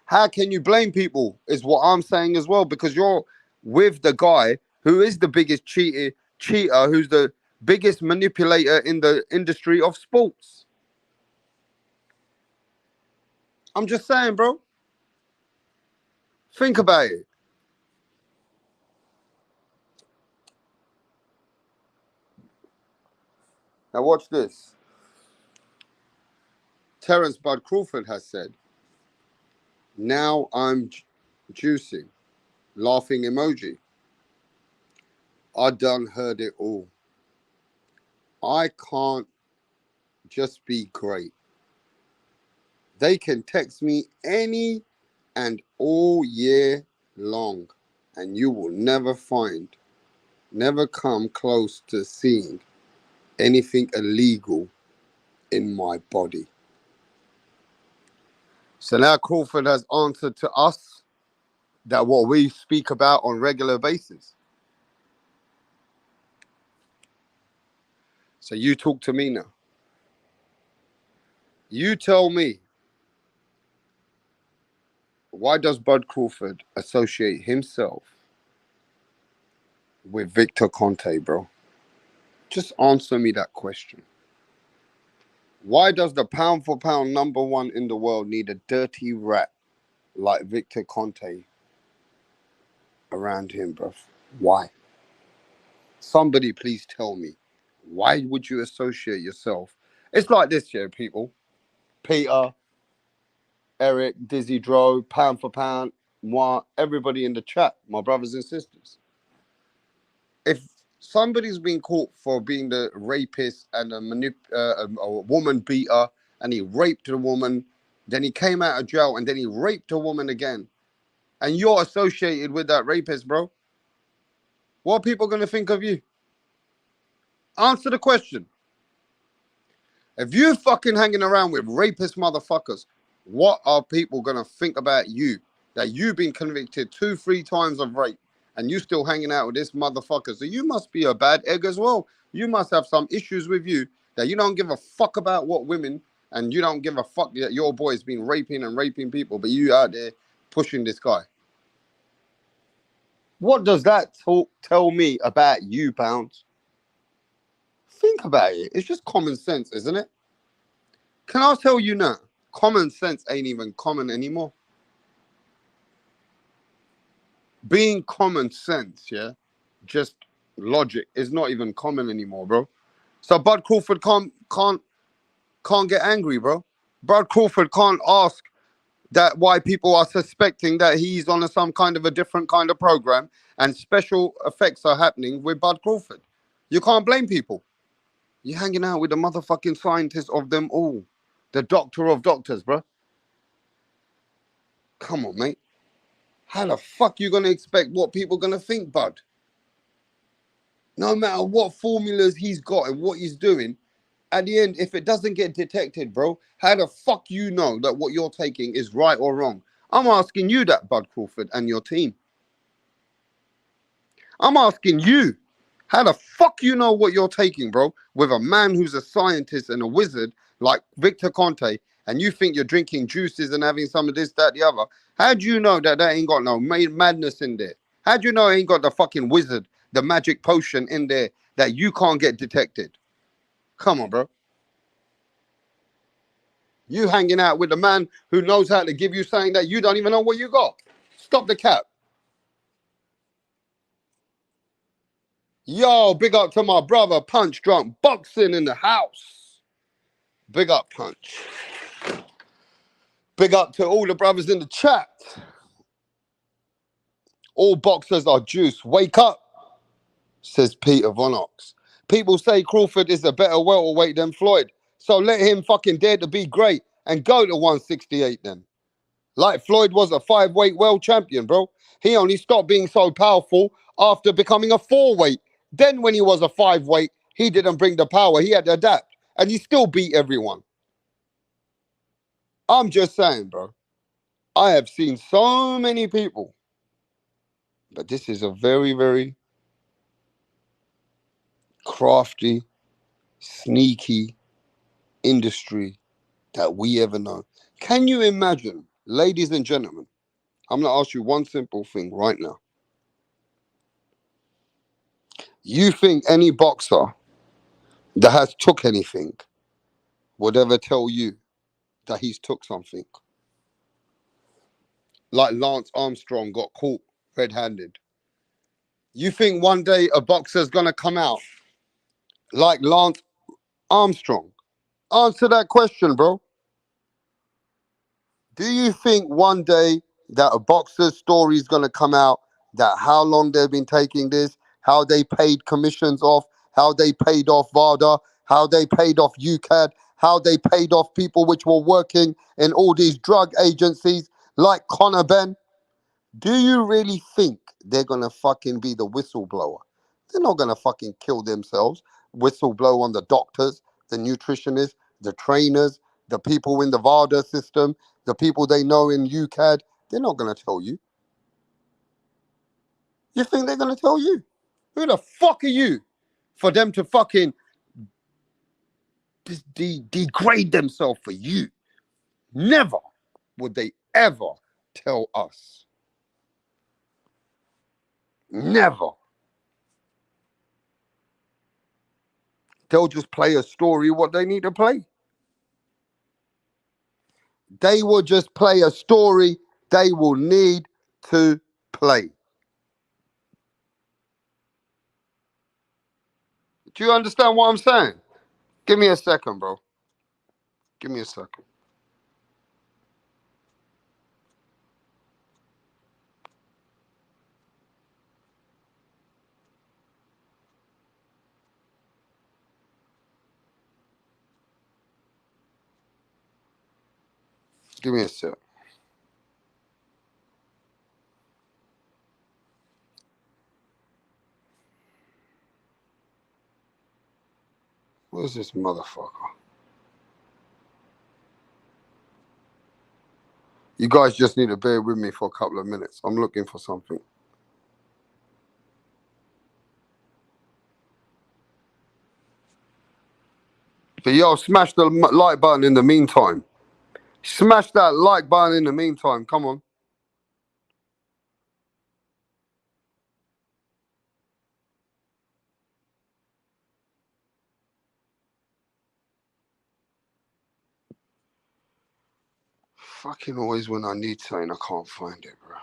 How can you blame people is what I'm saying as well, because you're with the guy who is the biggest cheater, who's the biggest manipulator in the industry of sports. I'm just saying, bro. Think about it. Now watch this. Terence Bud Crawford has said, now I'm juicing. Laughing emoji. I done heard it all. I can't just be great. They can text me any and all year long, and you will never come close to seeing anything illegal in my body. So now Crawford has answered to us that what we speak about on regular basis. So you talk to me now. You tell me, why does Bud Crawford associate himself with Victor Conte, bro? Just answer me that question. Why does the pound for pound number one in the world need a dirty rat like Victor Conte around him, bro? Why? Somebody please tell me. Why would you associate yourself? It's like this here, people. Peter, Eric, Dizzy Dro, pound for pound, moi, everybody in the chat, my brothers and sisters. If somebody's been caught for being the rapist and a woman beater, and he raped a woman, then he came out of jail, and then he raped a woman again, and you're associated with that rapist, bro, what are people going to think of you? Answer the question. If you fucking hanging around with rapist motherfuckers, what are people going to think about you? That you've been convicted 2-3 times of rape and you still hanging out with this motherfucker. So you must be a bad egg as well. You must have some issues with you that you don't give a fuck about what women, and you don't give a fuck that your boy's been raping people, but you out there pushing this guy. What does that tell me about you, Pounds? Think about it. It's just common sense, isn't it? Can I tell you now? Common sense ain't even common anymore. Being common sense, yeah, just logic is not even common anymore, bro. So Bud Crawford can't get angry, bro. Bud Crawford can't ask that why people are suspecting that he's on some kind of a different kind of program and special effects are happening with Bud Crawford. You can't blame people. You're hanging out with the motherfucking scientist of them all. The doctor of doctors, bro. Come on, mate. How the fuck you gonna expect what people gonna think, Bud? No matter what formulas he's got and what he's doing, at the end, if it doesn't get detected, bro, how the fuck you know that what you're taking is right or wrong? I'm asking you that, Bud Crawford, and your team. I'm asking you, how the fuck you know what you're taking, bro, with a man who's a scientist and a wizard like Victor Conte, and you think you're drinking juices and having some of this, that, the other? How do you know that ain't got no madness in there? How do you know it ain't got the fucking wizard, the magic potion in there that you can't get detected? Come on, bro. You hanging out with a man who knows how to give you something that you don't even know what you got. Stop the cap. Yo, big up to my brother, Punch Drunk Boxing in the house. Big up, Punch. Big up to all the brothers in the chat. All boxers are juice. Wake up, says Peter Von Ox. People say Crawford is a better welterweight than Floyd. So let him fucking dare to be great and go to 168 then. Like Floyd was a 5-weight world champion, bro. He only stopped being so powerful after becoming a 4-weight. Then when he was a 5-weight, he didn't bring the power. He had to adapt. And he still beat everyone. I'm just saying, bro. I have seen so many people. But this is a very, very crafty, sneaky industry that we ever know. Can you imagine, ladies and gentlemen, I'm going to ask you one simple thing right now. You think any boxer that has took anything would ever tell you that he's took something? Like Lance Armstrong got caught red-handed. You think one day a boxer's going to come out like Lance Armstrong? Answer that question, bro. Do you think one day that a boxer's story is going to come out that how long they've been taking this, how they paid commissions off, how they paid off VADA, how they paid off UCAD, how they paid off people which were working in all these drug agencies like Conor Ben? Do you really think they're going to fucking be the whistleblower? They're not going to fucking kill themselves, whistleblow on the doctors, the nutritionists, the trainers, the people in the VADA system, the people they know in UCAD. They're not going to tell you. You think they're going to tell you? Who the fuck are you for them to fucking degrade themselves for you? Never would they ever tell us. Never. They'll just play a story what they need to play. They will just play a story they will need to play. Do you understand what I'm saying? Give me a second, bro. Give me a second. Give me a sec. Where's this motherfucker? You guys just need to bear with me for a couple of minutes. I'm looking for something. But yo, smash the like button in the meantime. Smash that like button in the meantime. Come on. Fucking always when I need something, I can't find it, bro.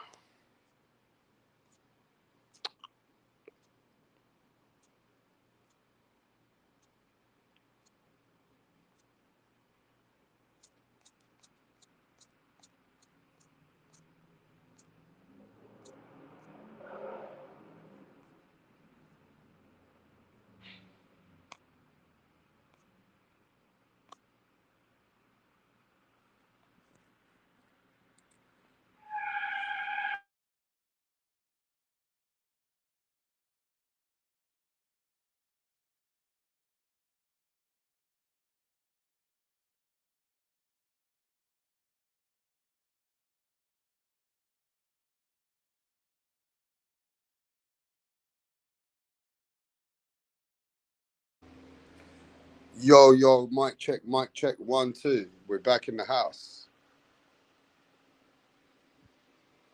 Yo, mic check, 1, 2. We're back in the house.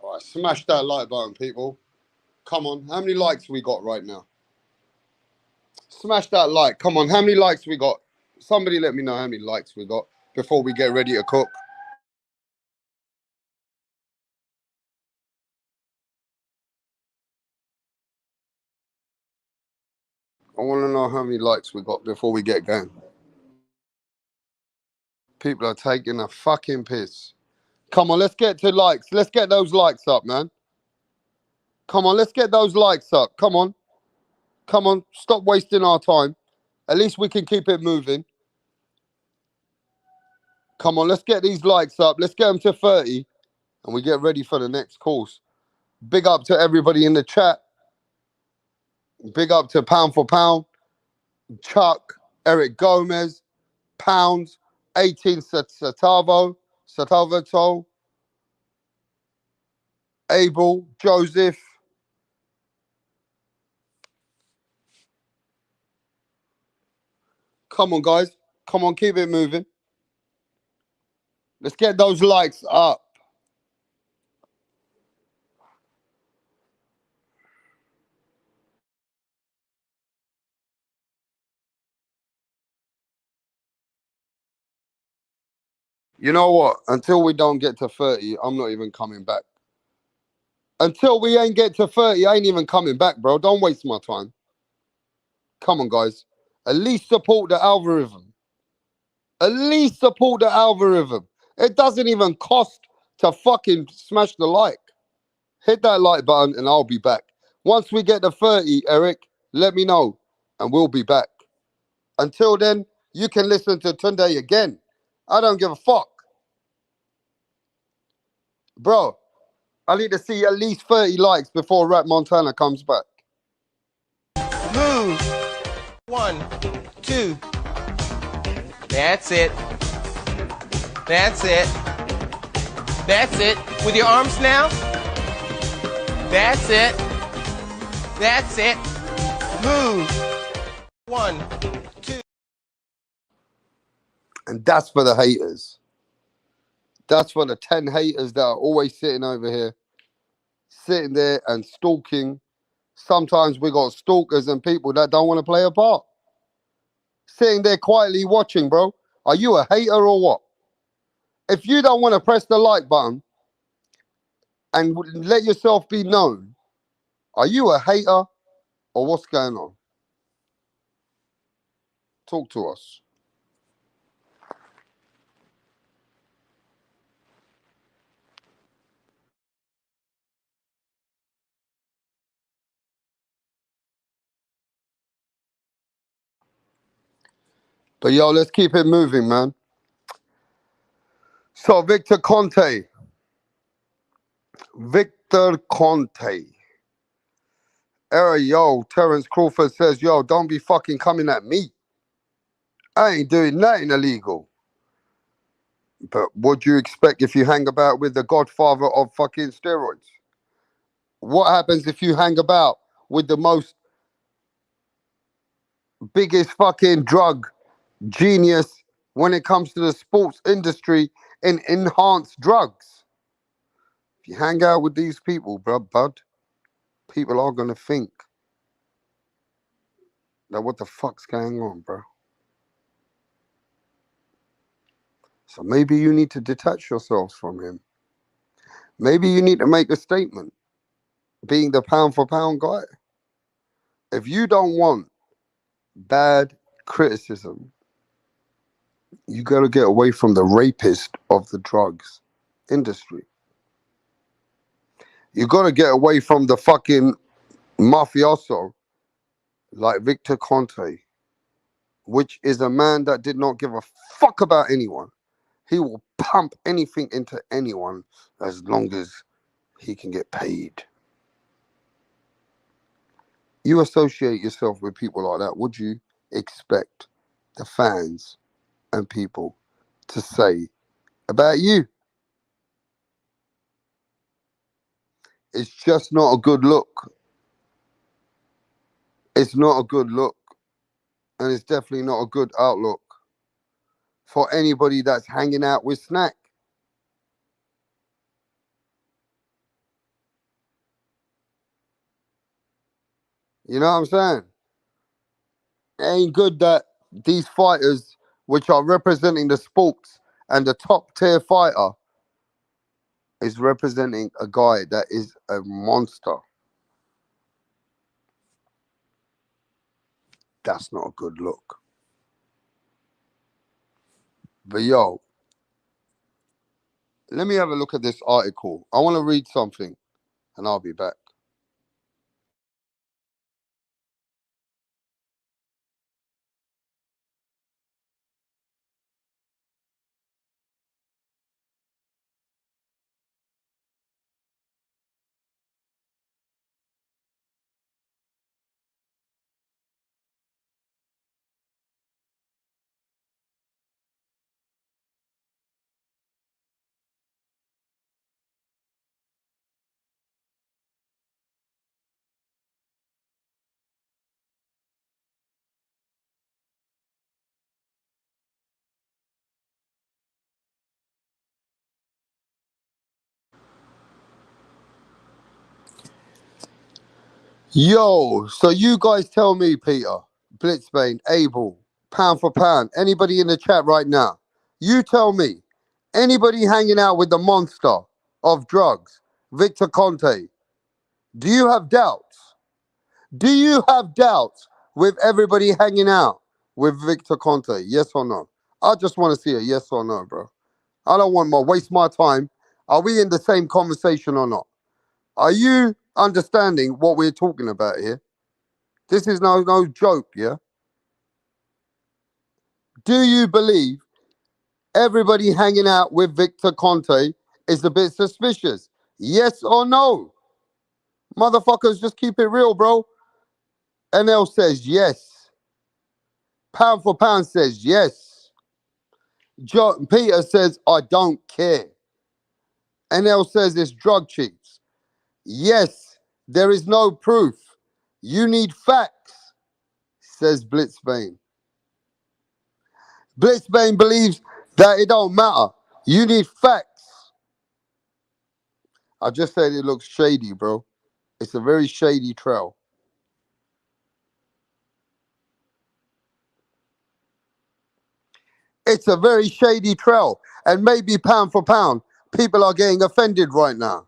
All right, smash that like button, people. Come on, how many likes we got right now? Smash that like. Come on, how many likes we got? Somebody let me know how many likes we got before we get ready to cook. I want to know how many likes we got before we get going. People are taking a fucking piss. Come on, let's get to likes. Let's get those likes up, man. Come on, let's get those likes up. Come on. Come on, stop wasting our time. At least we can keep it moving. Come on, let's get these likes up. Let's get them to 30 and we get ready for the next course. Big up to everybody in the chat. Big up to Pound for Pound, Chuck, Eric Gomez, Pounds, 18 Satavo, Abel, Joseph. Come on, guys. Come on, keep it moving. Let's get those likes up. You know what? Until we don't get to 30, I'm not even coming back. Until we ain't get to 30, I ain't even coming back, bro. Don't waste my time. Come on, guys. At least support the algorithm. At least support the algorithm. It doesn't even cost to fucking smash the like. Hit that like button and I'll be back. Once we get to 30, Eric, let me know and we'll be back. Until then, you can listen to Tunde again. I don't give a fuck. Bro, I need to see at least 30 likes before Rat Montana comes back. Move. 1, 2. That's it. That's it. That's it. With your arms now. That's it. That's it. Move. 1, 2. And that's for the haters. That's for the 10 haters that are always sitting over here, sitting there and stalking. Sometimes we got stalkers and people that don't want to play a part. Sitting there quietly watching, bro. Are you a hater or what? If you don't want to press the like button and let yourself be known, are you a hater or what's going on? Talk to us. But yo, let's keep it moving, man. So Victor Conte. Yo, Terence Crawford says, yo, don't be fucking coming at me. I ain't doing nothing illegal. But what do you expect if you hang about with the godfather of fucking steroids? What happens if you hang about with the most biggest fucking drug genius when it comes to the sports industry in enhanced drugs? If you hang out with these people, bud, people are gonna think that what the fuck's going on, bro. So maybe you need to detach yourselves from him. Maybe you need to make a statement, being the pound for pound guy. If you don't want bad criticism, you gotta get away from the rapist of the drugs industry. You gotta get away from the fucking mafioso like Victor Conte, which is a man that did not give a fuck about anyone. He will pump anything into anyone as long as he can get paid. You associate yourself with people like that, would you expect the fans and people to say about you? It's just not a good look. It's not a good look. And it's definitely not a good outlook for anybody that's hanging out with Snack. You know what I'm saying? It ain't good that these fighters, which are representing the sports and the top tier fighter, is representing a guy that is a monster. That's not a good look. But yo, let me have a look at this article. I want to read something and I'll be back. Yo, so you guys tell me, Peter, Blitzbane, Abel, pound for pound, anybody in the chat right now, you tell me, anybody hanging out with the monster of drugs, Victor Conte, do you have doubts? Do you have doubts with everybody hanging out with Victor Conte? Yes or no? I just want to see a yes or no, bro. I don't want to waste my time. Are we in the same conversation or not? Are you understanding what we're talking about here? This is no joke, yeah? Do you believe everybody hanging out with Victor Conte is a bit suspicious? Yes or no? Motherfuckers, just keep it real, bro. NL says yes. Pound for pound says yes. Peter says, I don't care. NL says it's drug cheats. Yes, there is no proof. You need facts, says Blitzbane. Blitzbane believes that it don't matter. You need facts. I just said it looks shady, bro. It's a very shady trail. It's a very shady trail. And maybe pound for pound, people are getting offended right now.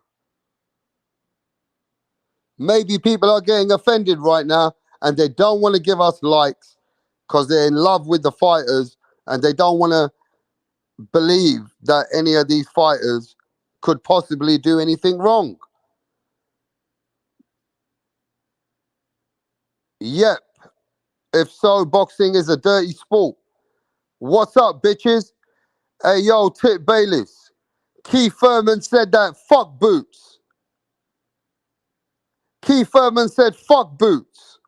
Maybe people are getting offended right now and they don't want to give us likes because they're in love with the fighters and they don't want to believe that any of these fighters could possibly do anything wrong. Yep. If so, boxing is a dirty sport. What's up, bitches? Hey, yo, Tip Bayless. Keith Thurman said that fuck Boots. Keith Thurman said fuck Boots.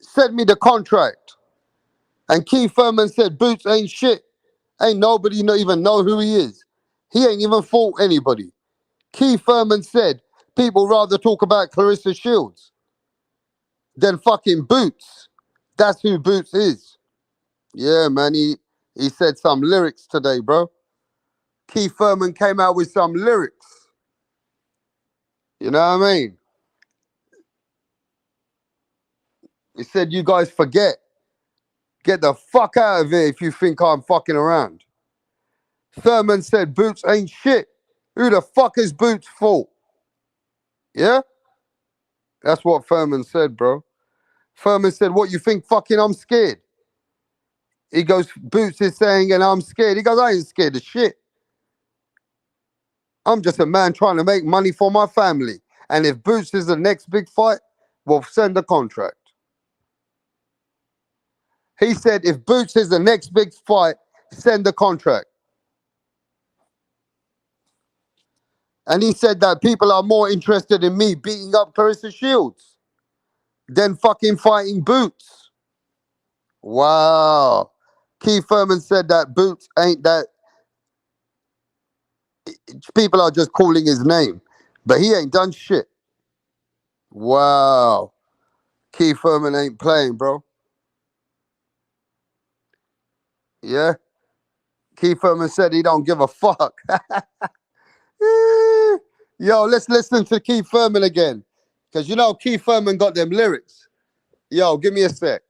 Send me the contract. And Keith Thurman said Boots ain't shit. Ain't nobody even know who he is. He ain't even fought anybody. Keith Thurman said people rather talk about Clarissa Shields than fucking Boots. That's who Boots is. Yeah, man, he said some lyrics today, bro. Keith Thurman came out with some lyrics. You know what I mean? He said, you guys forget. Get the fuck out of here if you think I'm fucking around. Thurman said Boots ain't shit. Who the fuck is Boots for? Yeah? That's what Thurman said, bro. Thurman said, what, you think fucking I'm scared? He goes, Boots is saying, and I'm scared. He goes, I ain't scared of shit. I'm just a man trying to make money for my family. And if Boots is the next big fight, we'll send a contract. He said, if Boots is the next big fight, send the contract. And he said that people are more interested in me beating up Clarissa Shields than fucking fighting Boots. Wow. Keith Thurman said that Boots ain't that. People are just calling his name, but he ain't done shit. Wow. Keith Thurman ain't playing, bro. Yeah? Keith Thurman said he don't give a fuck. Yo, let's listen to Keith Thurman again. Because you know Keith Thurman got them lyrics. Yo, give me a sec.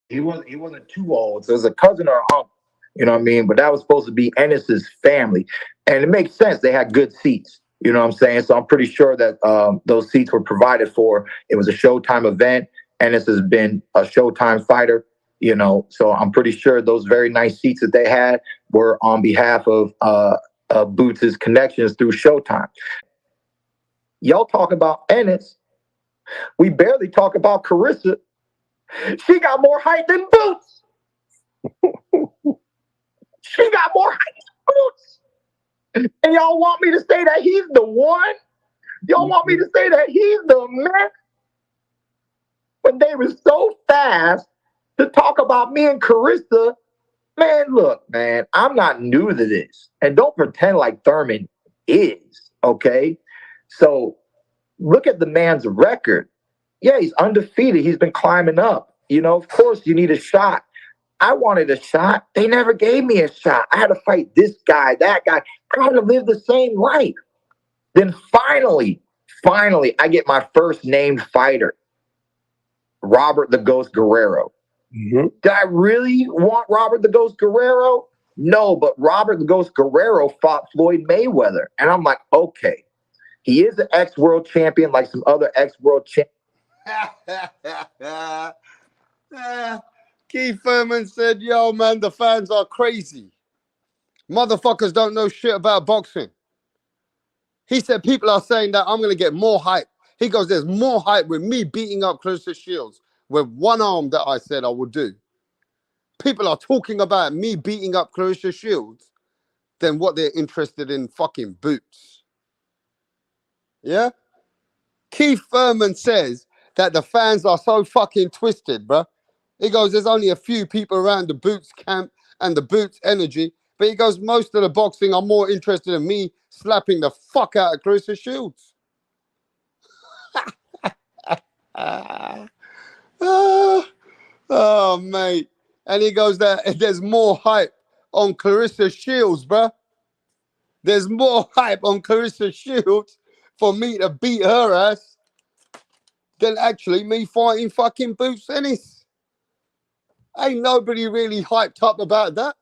He wasn't too old. So it was a cousin or uncle, you know what I mean? But that was supposed to be Ennis's family. And it makes sense. They had good seats. You know what I'm saying? So I'm pretty sure that those seats were provided for. It was a Showtime event. Ennis has been a Showtime fighter, you know. So I'm pretty sure those very nice seats that they had were on behalf of Boots' connections through Showtime. Y'all talk about Ennis. We barely talk about Clarissa. She got more height than Boots. She got more height than Boots. And y'all want me to say that he's the one? Y'all want me to say that he's the man? But they were so fast to talk about me and Clarissa. Man, look, man, I'm not new to this. And don't pretend like Thurman is. Okay? So look at the man's record. Yeah, he's undefeated. He's been climbing up. Of course, you need a shot. I wanted a shot. They never gave me a shot. I had to fight this guy, that guy, trying to live the same life. Then finally, I get my first named fighter, Robert the Ghost Guerrero. Mm-hmm. Did I really want Robert the Ghost Guerrero? No, but Robert the Ghost Guerrero fought Floyd Mayweather. And I'm like, okay, he is an ex-world champion like some other ex-world champions. Keith Thurman said, yo, man, the fans are crazy. Motherfuckers don't know shit about boxing. He said people are saying that I'm going to get more hype. He goes, there's more hype with me beating up Clarissa Shields with one arm that I said I would do. People are talking about me beating up Clarissa Shields than what they're interested in fucking Boots. Yeah? Keith Thurman says that the fans are so fucking twisted, bruh. He goes, there's only a few people around the Boots camp and the Boots energy. But he goes, most of the boxing are more interested in me slapping the fuck out of Clarissa Shields. Oh, mate. And he goes, there's more hype on Clarissa Shields, bruh. There's more hype on Clarissa Shields for me to beat her ass than actually me fighting fucking Boots Ennis. Ain't nobody really hyped up about that.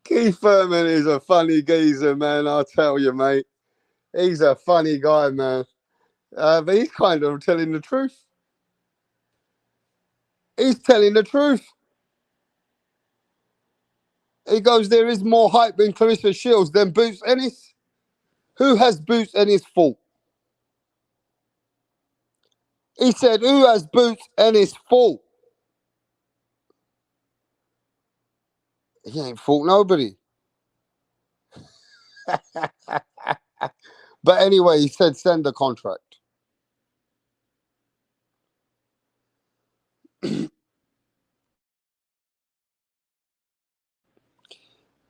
Keith Thurman is a funny geezer, man, I'll tell you, mate. He's a funny guy, man. But he's kind of telling the truth. He's telling the truth. He goes, there is more hype in Clarissa Shields than Boots Ennis. Who has Boots Ennis fought? He said, who has Boots Ennis fought? He ain't fought nobody. But anyway, he said, send the contract.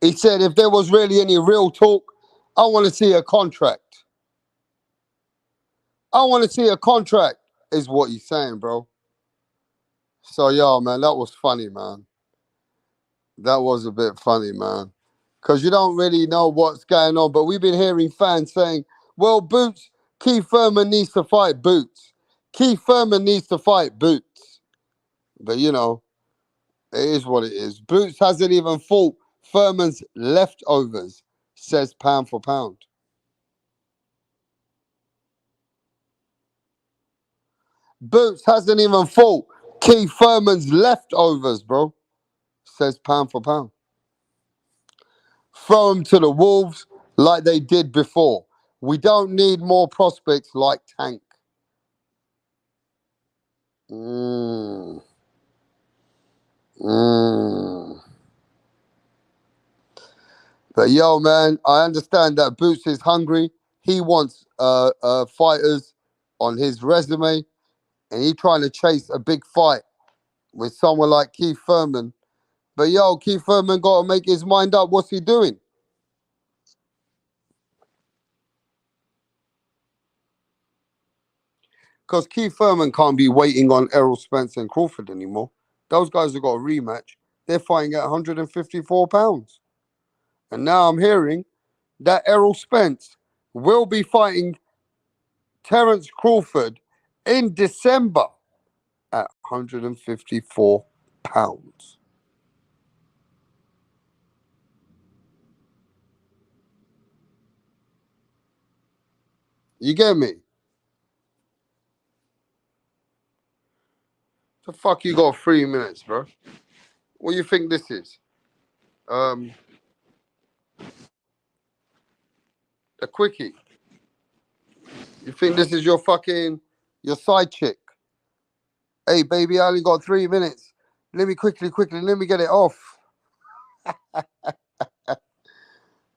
He said, if there was really any real talk, I want to see a contract. I want to see a contract, is what he's saying, bro. So, yo, man, that was funny, man. That was a bit funny, man. Because you don't really know what's going on. But we've been hearing fans saying, well, Boots, Keith Thurman needs to fight Boots. Keith Thurman needs to fight Boots. But, it is what it is. Boots hasn't even fought Thurman's leftovers, says pound for pound. Boots hasn't even fought Keith Thurman's leftovers, bro, says pound for pound. Throw him to the wolves like they did before. We don't need more prospects like Tank. But yo, man, I understand that Boots is hungry. He wants fighters on his resume, and he's trying to chase a big fight with someone like Keith Thurman. But yo, Keith Thurman got to make his mind up. What's he doing? Because Keith Thurman can't be waiting on Errol Spence and Crawford anymore. Those guys have got a rematch. They're fighting at 154 pounds. And now I'm hearing that Errol Spence will be fighting Terence Crawford in December at 154 pounds. You get me? The fuck you got 3 minutes, bro? What do you think this is? A quickie. You think this is your side chick? Hey, baby, I only got 3 minutes. Let me quickly, let me get it off.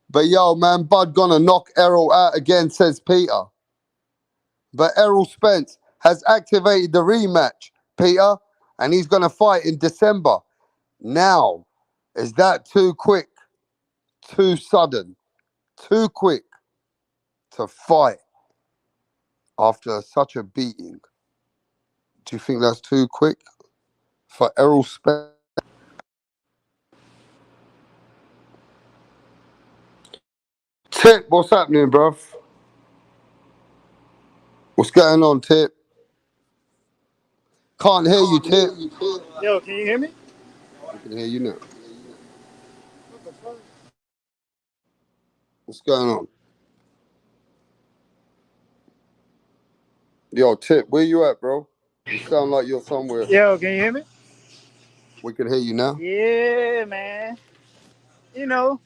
But yo, man, Bud gonna knock Errol out again, says Peter. But Errol Spence has activated the rematch, Peter, and he's gonna fight in December. Now, is that too quick? too sudden, too quick to fight after such a beating? Do you think that's too quick for Errol Spence? Tip, what's happening, bruv? What's going on, Tip? Can't hear you, Tip. Yo, can you hear me? We can hear you now. What's going on? Yo, Tip, where you at, bro? You sound like you're somewhere. Yo, can you hear me? We can hear you now. Yeah, man. You know,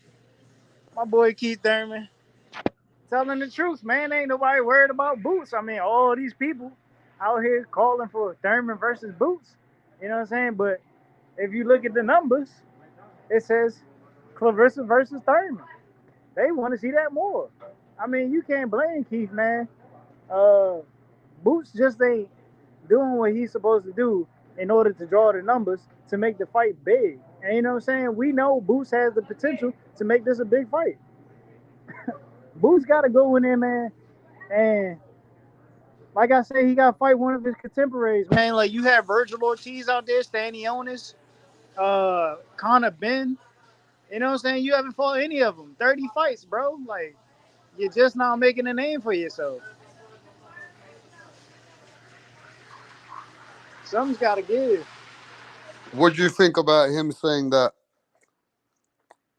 my boy Keith Thurman telling the truth, man. Ain't nobody worried about Boots. I mean, all these people out here calling for Thurman versus Boots. You know what I'm saying? But if you look at the numbers, it says Clarissa versus Thurman. They want to see that more. I mean, you can't blame Keith, man. Boots just ain't doing what he's supposed to do in order to draw the numbers to make the fight big. And you know what I'm saying? We know Boots has the potential to make this a big fight. Boots got to go in there, man. And like I said, he got to fight one of his contemporaries, man. Like you have Virgil Ortiz out there, Stanley Onis, Conor Ben. You know what I'm saying? You haven't fought any of them. 30 fights, bro. Like, you're just not making a name for yourself. Something's got to give. What do you think about him saying that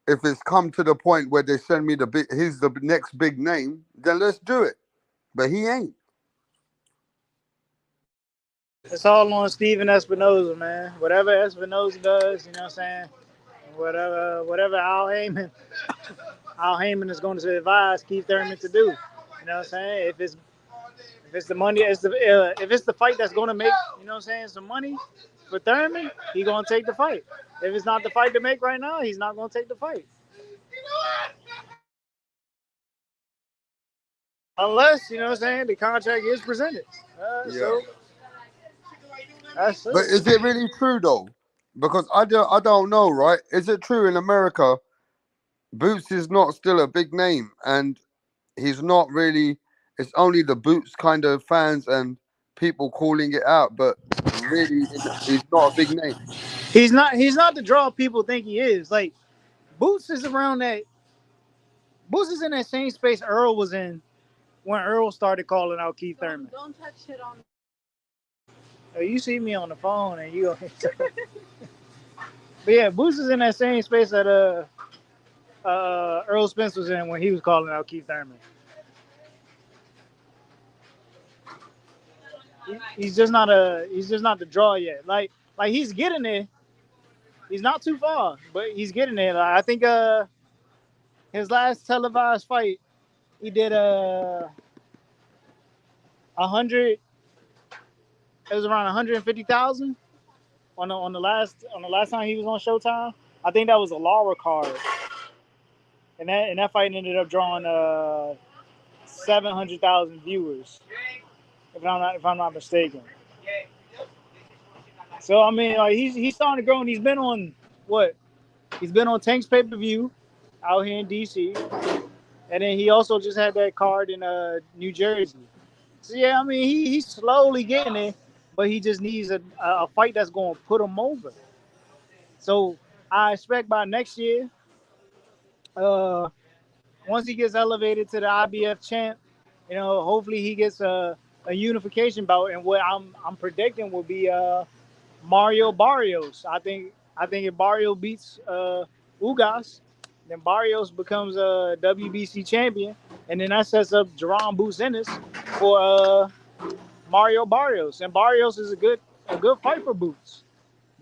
if it's come to the point where they send me he's the next big name, then let's do it. But he ain't. It's all on Steven Espinoza, man. Whatever Espinoza does, you know what I'm saying? Whatever Al Heyman is going to advise Keith Thurman to do. You know what I'm saying? If it's the money, if it's the fight that's going to make, you know what I'm saying, some money for Thurman, he's going to take the fight. If it's not the fight to make right now, he's not going to take the fight. Unless, you know what I'm saying, the contract is presented. So that's it. But is it really true though? Because I don't know, right? Is it true in America Boots is not still a big name and he's not really, it's only the Boots kind of fans and people calling it out, but really he's not a big name. He's not the draw people think he is. Like Boots is around that. Boots is in that same space Earl was in when Earl started calling out Keith Thurman. Don't touch shit on me. Oh, you see me on the phone and you. But yeah, Boots is in that same space that Earl Spence was in when he was calling out Keith Thurman. He's just not the draw yet. Like he's getting there. He's not too far, but he's getting there. Like, I think his last televised fight, he did 100. It was around 150,000 on the last time he was on Showtime. I think that was a Lara card, and that fight ended up drawing 700,000 viewers, if I'm not mistaken. So I mean, like he's starting to grow, and he's been on what? He's been on Tank's pay-per-view out here in DC, and then he also just had that card in New Jersey. So yeah, I mean he's slowly getting it, but he just needs a fight that's going to put him over. So I expect by next year, once he gets elevated to the IBF champ, you know, hopefully he gets a unification bout, and what I'm predicting will be Mario Barrios. I think if Barrio beats Ugas, then Barrios becomes a WBC champion, and then that sets up Jaron Boots Ennis for Mario Barrios. And Barrios is a good fight for Boots.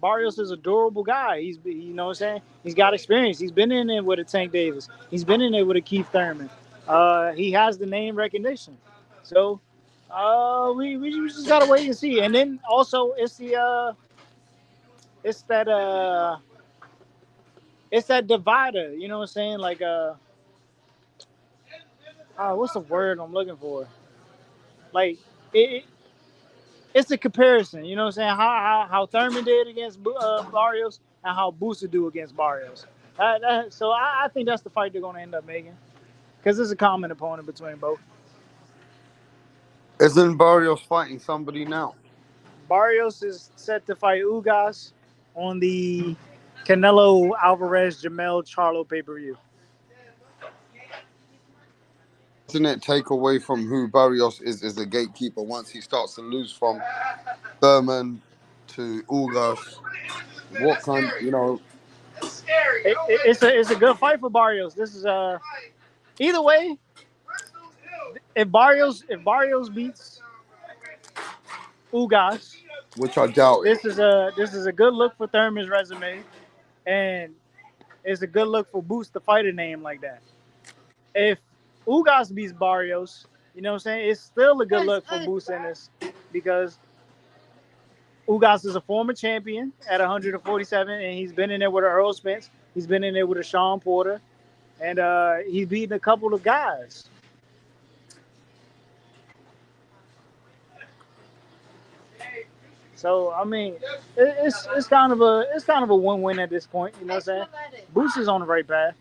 Barrios is a durable guy. You know what I'm saying? He's got experience. He's been in there with a Tank Davis. He's been in there with a Keith Thurman. He has the name recognition. So we just gotta wait and see. And then also it's that divider. You know what I'm saying? Like what's the word I'm looking for? Like it's a comparison. You know what I'm saying? How Thurman did against Barrios and how Boots would do against Barrios. So I think that's the fight they're going to end up making because it's a common opponent between both. Isn't Barrios fighting somebody now? Barrios is set to fight Ugas on the Canelo Alvarez Jamel Charlo pay-per-view. Doesn't it take away from who Barrios is as a gatekeeper once he starts to lose from Thurman to Ugas? What kind, It's a good fight for Barrios. This is either way. If Barrios beats Ugas, which I doubt it. This is a good look for Thurman's resume, and it's a good look for Boots to fight a name like that. If Ugas beats Barrios, you know what I'm saying? It's still a good look for Boots Ennis because Ugas is a former champion at 147, and he's been in there with a Earl Spence. He's been in there with a Sean Porter, and he's beaten a couple of guys. So I mean, it's kind of a win-win at this point. You know what I'm saying? Boots is on the right path.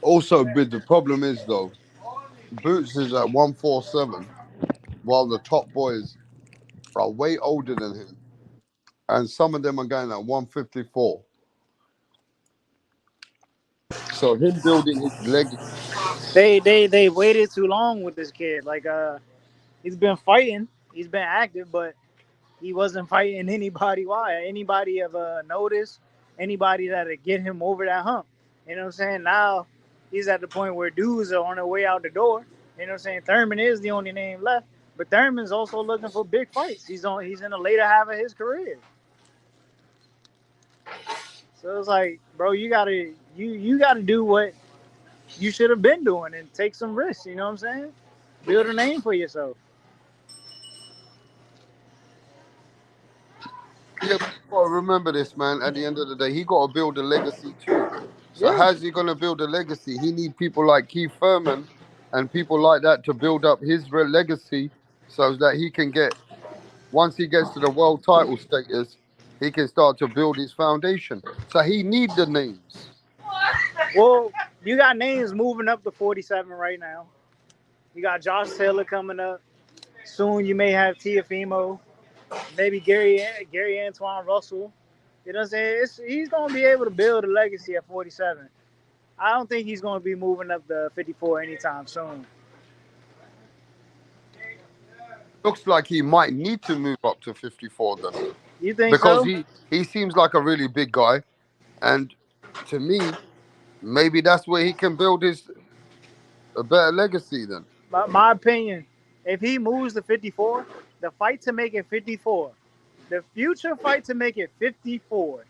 Also, but the problem is though, Boots is at 147, while the top boys are way older than him, and some of them are going at 154. So him building his legacy. They waited too long with this kid. Like he's been fighting, he's been active, but he wasn't fighting anybody. Why? Anybody of notice? Anybody that'd get him over that hump? You know what I'm saying? Now he's at the point where dudes are on their way out the door. You know what I'm saying? Thurman is the only name left, but Thurman's also looking for big fights. He's in the later half of his career. So it's like, bro, you gotta do what you should have been doing and take some risks. You know what I'm saying? Build a name for yourself. Yeah, but you gotta remember this, man. At the end of the day, he got to build a legacy too. So how's he gonna build a legacy? He need people like Keith Thurman and people like that to build up his legacy, so that he can get. Once he gets to the world title status, he can start to build his foundation. So he need the names. Well, you got names moving up to 47 right now. You got Josh Taylor coming up. Soon you may have Teofimo. Maybe Gary Antoine Russell. You know what I'm saying? He's going to be able to build a legacy at 47. I don't think he's going to be moving up to 54 anytime soon. Looks like he might need to move up to 54 then. You think because so? Because he seems like a really big guy. And to me, maybe that's where he can build a better legacy then. My opinion, if he moves to 54, the fight to make it 54, the future fight to make it 54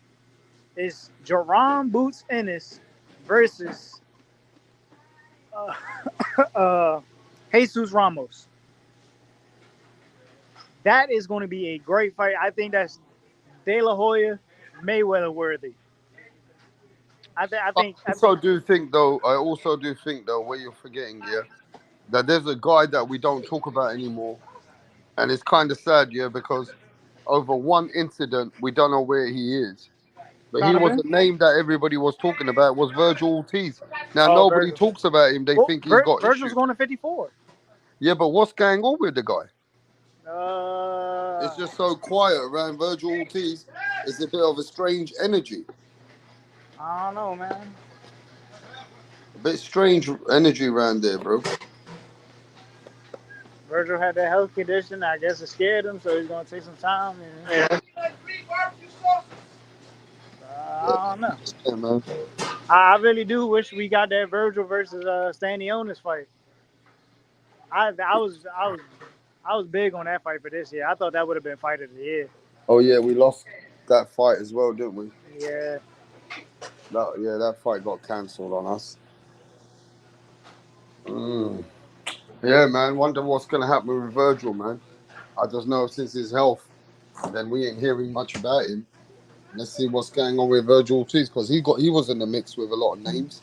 is Jaron Boots Ennis versus Jesus Ramos. That is going to be a great fight. I think that's De La Hoya Mayweather worthy. I also do think though, what you're forgetting here, that there's a guy that we don't talk about anymore. And it's kind of sad, because over one incident, we don't know where he is. But he was the name that everybody was talking about was Virgil Ortiz. Now, nobody talks about him. They think he's got Virgil's issues. going to 54. Yeah, but what's going on with the guy? It's just so quiet around Virgil Ortiz. It's a bit of a strange energy. I don't know, man. A bit strange energy around there, bro. Virgil had that health condition. I guess it scared him, so he's going to take some time. I don't know. Yeah, man. I really do wish we got that Virgil versus Stanionis fight. I was big on that fight for this year. I thought that would have been fight of the year. Oh yeah, we lost that fight as well, didn't we? Yeah. That fight got cancelled on us. Yeah, man. Wonder what's gonna happen with Virgil, man. I just know since his health, then we ain't hearing much about him. Let's see what's going on with Virgil Ortiz, because he was in the mix with a lot of names.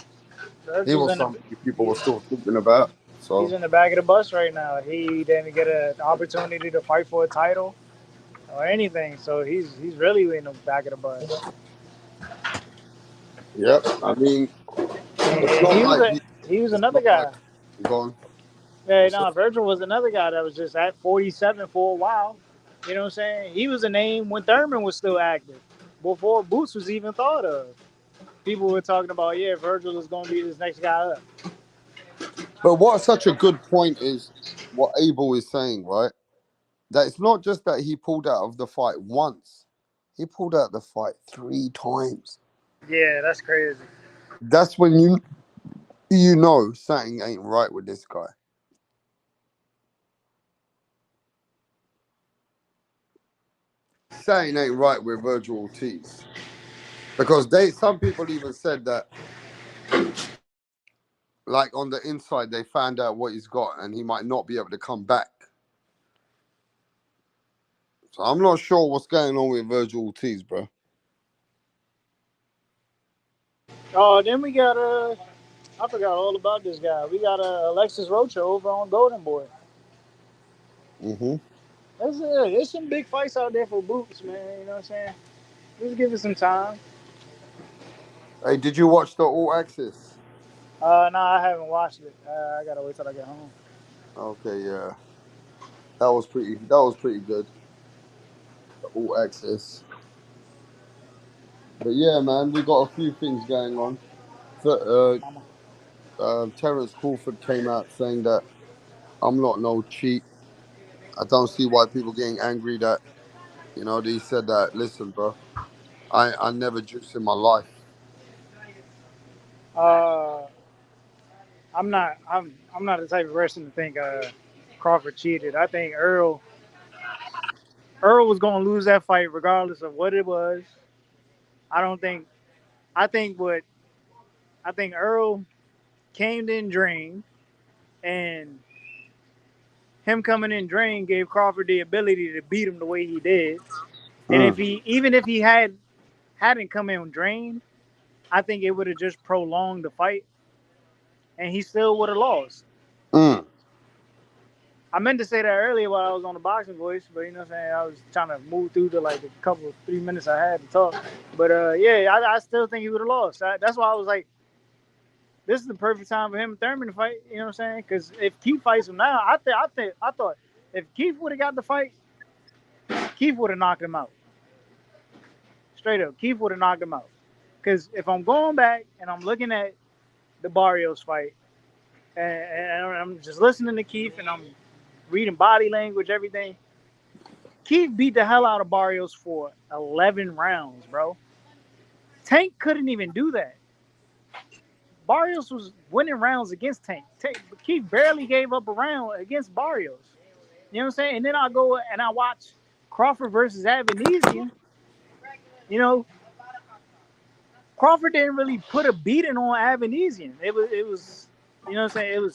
He was something people were still talking about. So he's in the back of the bus right now. He didn't get an opportunity to fight for a title. or anything. So he's really in the back of the bus. Yep. I mean, it's And not like he was it's another not like guy. gone. Yeah, What's no, that? Virgil was another guy that was just at 47 for a while. You know what I'm saying? He was a name when Thurman was still active, before Boots was even thought of. People were talking about, yeah, Virgil is going to be this next guy up. But what such a good point is what Abel is saying, right? That it's not just that he pulled out of the fight once; he pulled out the fight 3 times. Yeah, that's crazy. That's when you know something ain't right with this guy. Something ain't right with Virgil Ortiz. Because some people even said that, like, on the inside, they found out what he's got and he might not be able to come back. So I'm not sure what's going on with Virgil Ortiz, bro. Oh, then we got I forgot all about this guy. We got Alexis Rocha over on Golden Boy. Mm-hmm. There's some big fights out there for Boots, man. You know what I'm saying? Just give it some time. Hey, did you watch the All Access? No, I haven't watched it. I gotta wait till I get home. Okay, yeah. That was pretty good. The All Access. But yeah, man, we got a few things going on. Terence Crawford came out saying that I'm not no cheat. I don't see why people getting angry that, he said that, listen, bro, I never juiced in my life. Uh, I'm not the type of person to think Crawford cheated. I think Earl was gonna lose that fight regardless of what it was. I don't think I think what I think Earl came in drained, and him coming in drained gave Crawford the ability to beat him the way he did. And if he hadn't come in drained, I think it would have just prolonged the fight, and he still would have lost. I meant to say that earlier while I was on the boxing voice, but you know what I'm saying? I was trying to move through the like a couple 3 minutes I had to talk. But yeah, I still think he would have lost. That's why I was like, this is the perfect time for him and Thurman to fight. You know what I'm saying? Because if Keith fights him now, I thought if Keith would have got the fight, Keith would have knocked him out. Straight up, Keith would have knocked him out. Because if I'm going back and I'm looking at the Barrios fight, and I'm just listening to Keith and I'm reading body language, everything. Keith beat the hell out of Barrios for 11 rounds, bro. Tank couldn't even do that. Barrios was winning rounds against Tank. Keith barely gave up a round against Barrios. You know what I'm saying? And then I go and I watch Crawford versus Avanesian. You know, Crawford didn't really put a beating on Avanesian. It was, you know what I'm saying?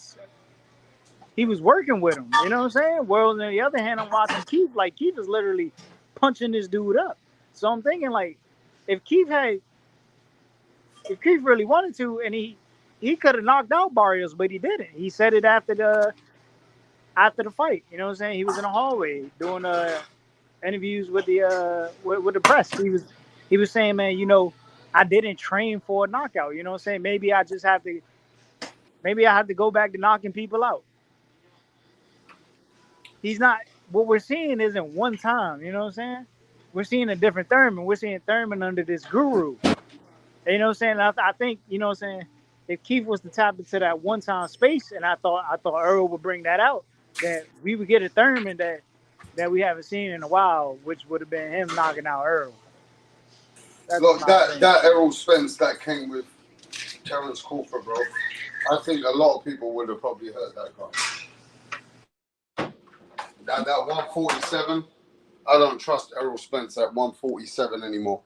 He was working with him. You know what I'm saying? Well, on the other hand, I'm watching Keith. Like, Keith is literally punching this dude up. So I'm thinking, like, if Keith really wanted to, and he could have knocked out Barrios, but he didn't. He said it after the fight. You know what I'm saying? He was in a hallway doing interviews with the press. He was saying, man, you know, I didn't train for a knockout. You know what I'm saying? Maybe I have to go back to knocking people out. He's not. What we're seeing isn't one time. You know what I'm saying? We're seeing a different Thurman. We're seeing Thurman under this guru. You know what I'm saying? I think, you know what I'm saying, if Keith was to tap into that one time space, and I thought Earl would bring that out, that we would get a Thurman that we haven't seen in a while, which would have been him knocking out Earl. That's Look, my opinion. that Errol Spence that came with Terence Crawford, bro. I think a lot of people would have probably heard that guy. That 147, I don't trust Errol Spence at 147 anymore.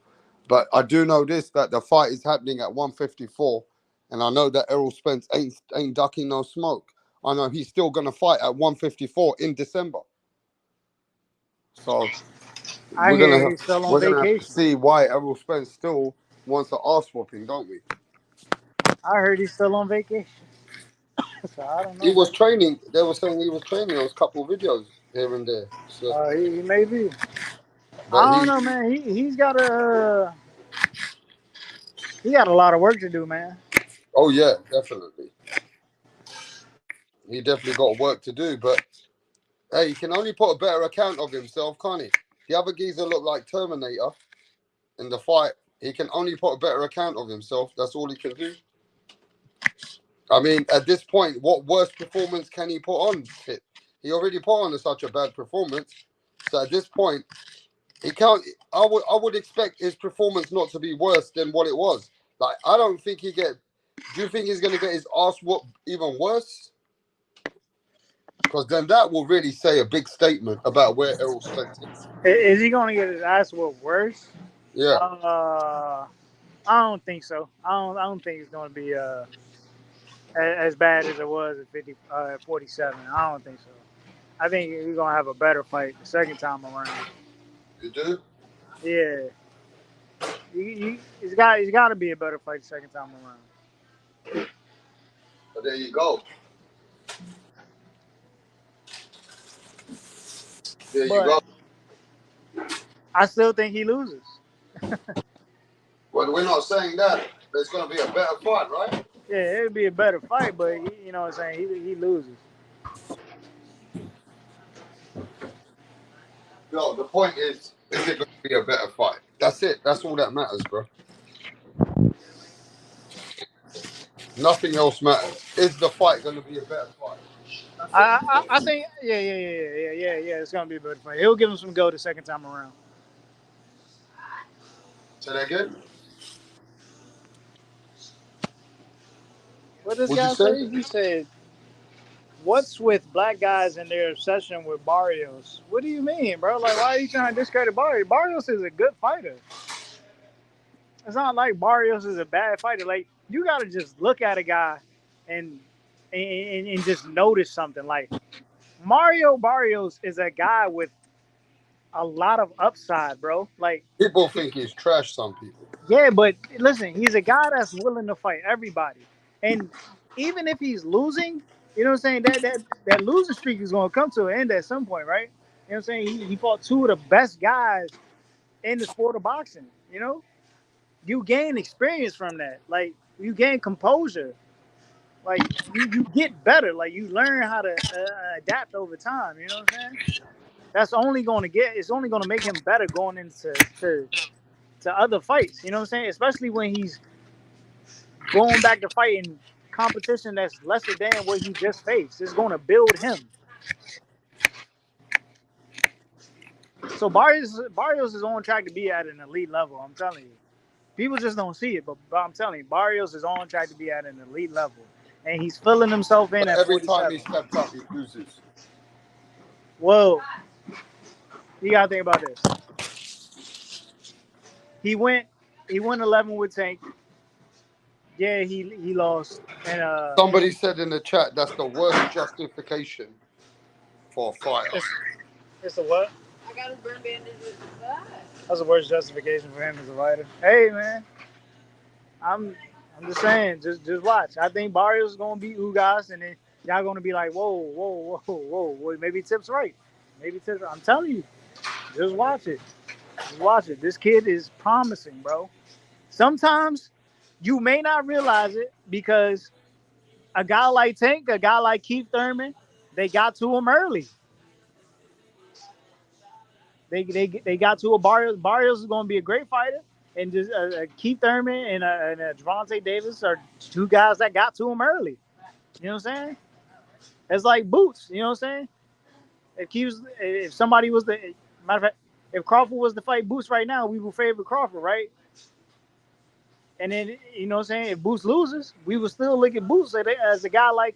But I do know this, that the fight is happening at 154, and I know that Errol Spence ain't ducking no smoke. I know he's still going to fight at 154 in December. So we're gonna have to see why Errol Spence still wants an ass whooping, don't we? I heard he's still on vacation. So I don't know. He was training. They were saying he was training. There was a couple of videos here and there. So he may be. But I don't know, man. He's got a he got a lot of work to do, man. oh yeah, definitely. He definitely got work to do. But hey, he can only put a better account of himself, can't he? The other geezer look like Terminator in the fight. He can only put a better account of himself. That's all he can do. I mean, at this point, what worse performance can he put on? He already put on such a bad performance. So at this point, he can't. I would expect his performance not to be worse than what it was. Like, I don't think he get. Do you think he's going to get his ass whooped even worse? Because then that will really say a big statement about where Errol Spence is. Is he going to get his ass whooped worse? Yeah. I don't think so. I don't think it's going to be as bad as it was at 47. I don't think so. I think he's going to have a better fight the second time around. You do? Yeah. He's got to be a better fight the second time around. But there you go. There you go. I still think he loses. Well, we're not saying that. It's going to be a better fight, right? Yeah, it'd be a better fight, but you know what I'm saying? He loses. No, the point is it going to be a better fight? That's it. That's all that matters, bro. Nothing else matters. Is the fight going to be a better fight? I think, yeah. It's going to be a better fight. He'll give him some go the second time around. Say that again? What this guy say? He said, "What's with black guys and their obsession with Barrios?" What do you mean, bro? Like, why are you trying to discredit Barrios? Barrios is a good fighter. It's not like Barrios is a bad fighter. Like, you got to just look at a guy and just notice something. Like, Mario Barrios is a guy with a lot of upside, bro. Like, people think he's trash, some people. Yeah, but listen, he's a guy that's willing to fight everybody. And even if he's losing, you know what I'm saying, that losing streak is going to come to an end at some point, right? You know what I'm saying? He fought two of the best guys in the sport of boxing, you know? You gain experience from that. Like, you gain composure. Like, you get better. Like, you learn how to adapt over time, you know what I'm saying? That's only going to make him better going into other fights, you know what I'm saying? Especially when he's going back to fighting competition that's lesser than what he just faced. It's going to build him. So Barrios is on track to be at an elite level. I'm telling you. People just don't see it, but I'm telling you, Barrios is on track to be at an elite level. And he's filling himself in at 47. Every time he steps up, he loses. Whoa. You got to think about this. He went 11 with Tank. Yeah, he lost. And somebody said in the chat that's the worst justification for a fighter. It's a what? I got his burn bandages. That's the worst justification for him as a fighter. Hey man, I'm just saying, just watch. I think Barrios is gonna beat Ugas, and then y'all gonna be like, whoa. Well, maybe Tip's right. I'm telling you, just watch it. Just watch it. This kid is promising, bro. Sometimes you may not realize it because a guy like Tank, a guy like Keith Thurman, they got to him early. They got to a Barrios. Barrios is going to be a great fighter, and just Keith Thurman and Javante Davis are two guys that got to him early. You know what I'm saying? It's like Boots. You know what I'm saying? If somebody was the matter of fact, if Crawford was to fight Boots right now, we would favor Crawford, right? And then, you know what I'm saying, if Boots loses, we would still look at Boots as a guy like,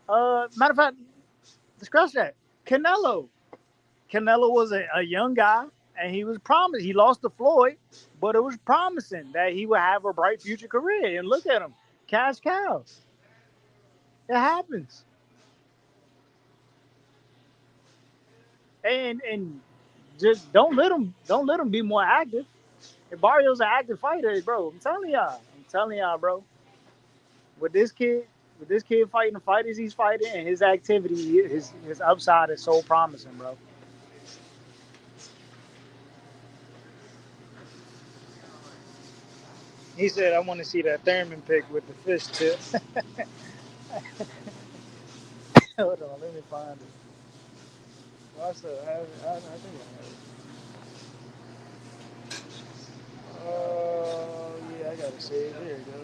matter of fact, scratch that, Canelo. Canelo was a young guy, and he was promised. He lost to Floyd, but it was promising that he would have a bright future career. And look at him, cash cows. It happens. And just don't let him be more active. If Barrios an active fighter, bro, I'm telling y'all, bro. With this kid fighting the fighters he's fighting, and his activity, his upside is so promising, bro. He said, I want to see that Thurman pick with the fish tip. Hold on, let me find it. What's the, I think I have it. Oh, yeah, I got to save. Here it goes.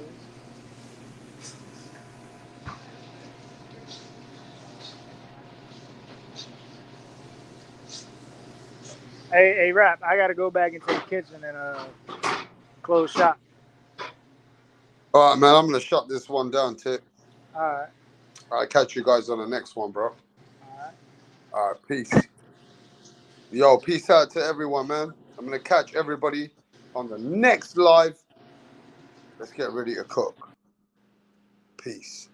Hey, Rap, I got to go back into the kitchen and close shop. All right, man. I'm gonna shut this one down, Tip. All right. All right, catch you guys on the next one, bro. All right. All right, peace. Yo, peace out to everyone, man. I'm gonna catch everybody on the next live. Let's get ready to cook. Peace.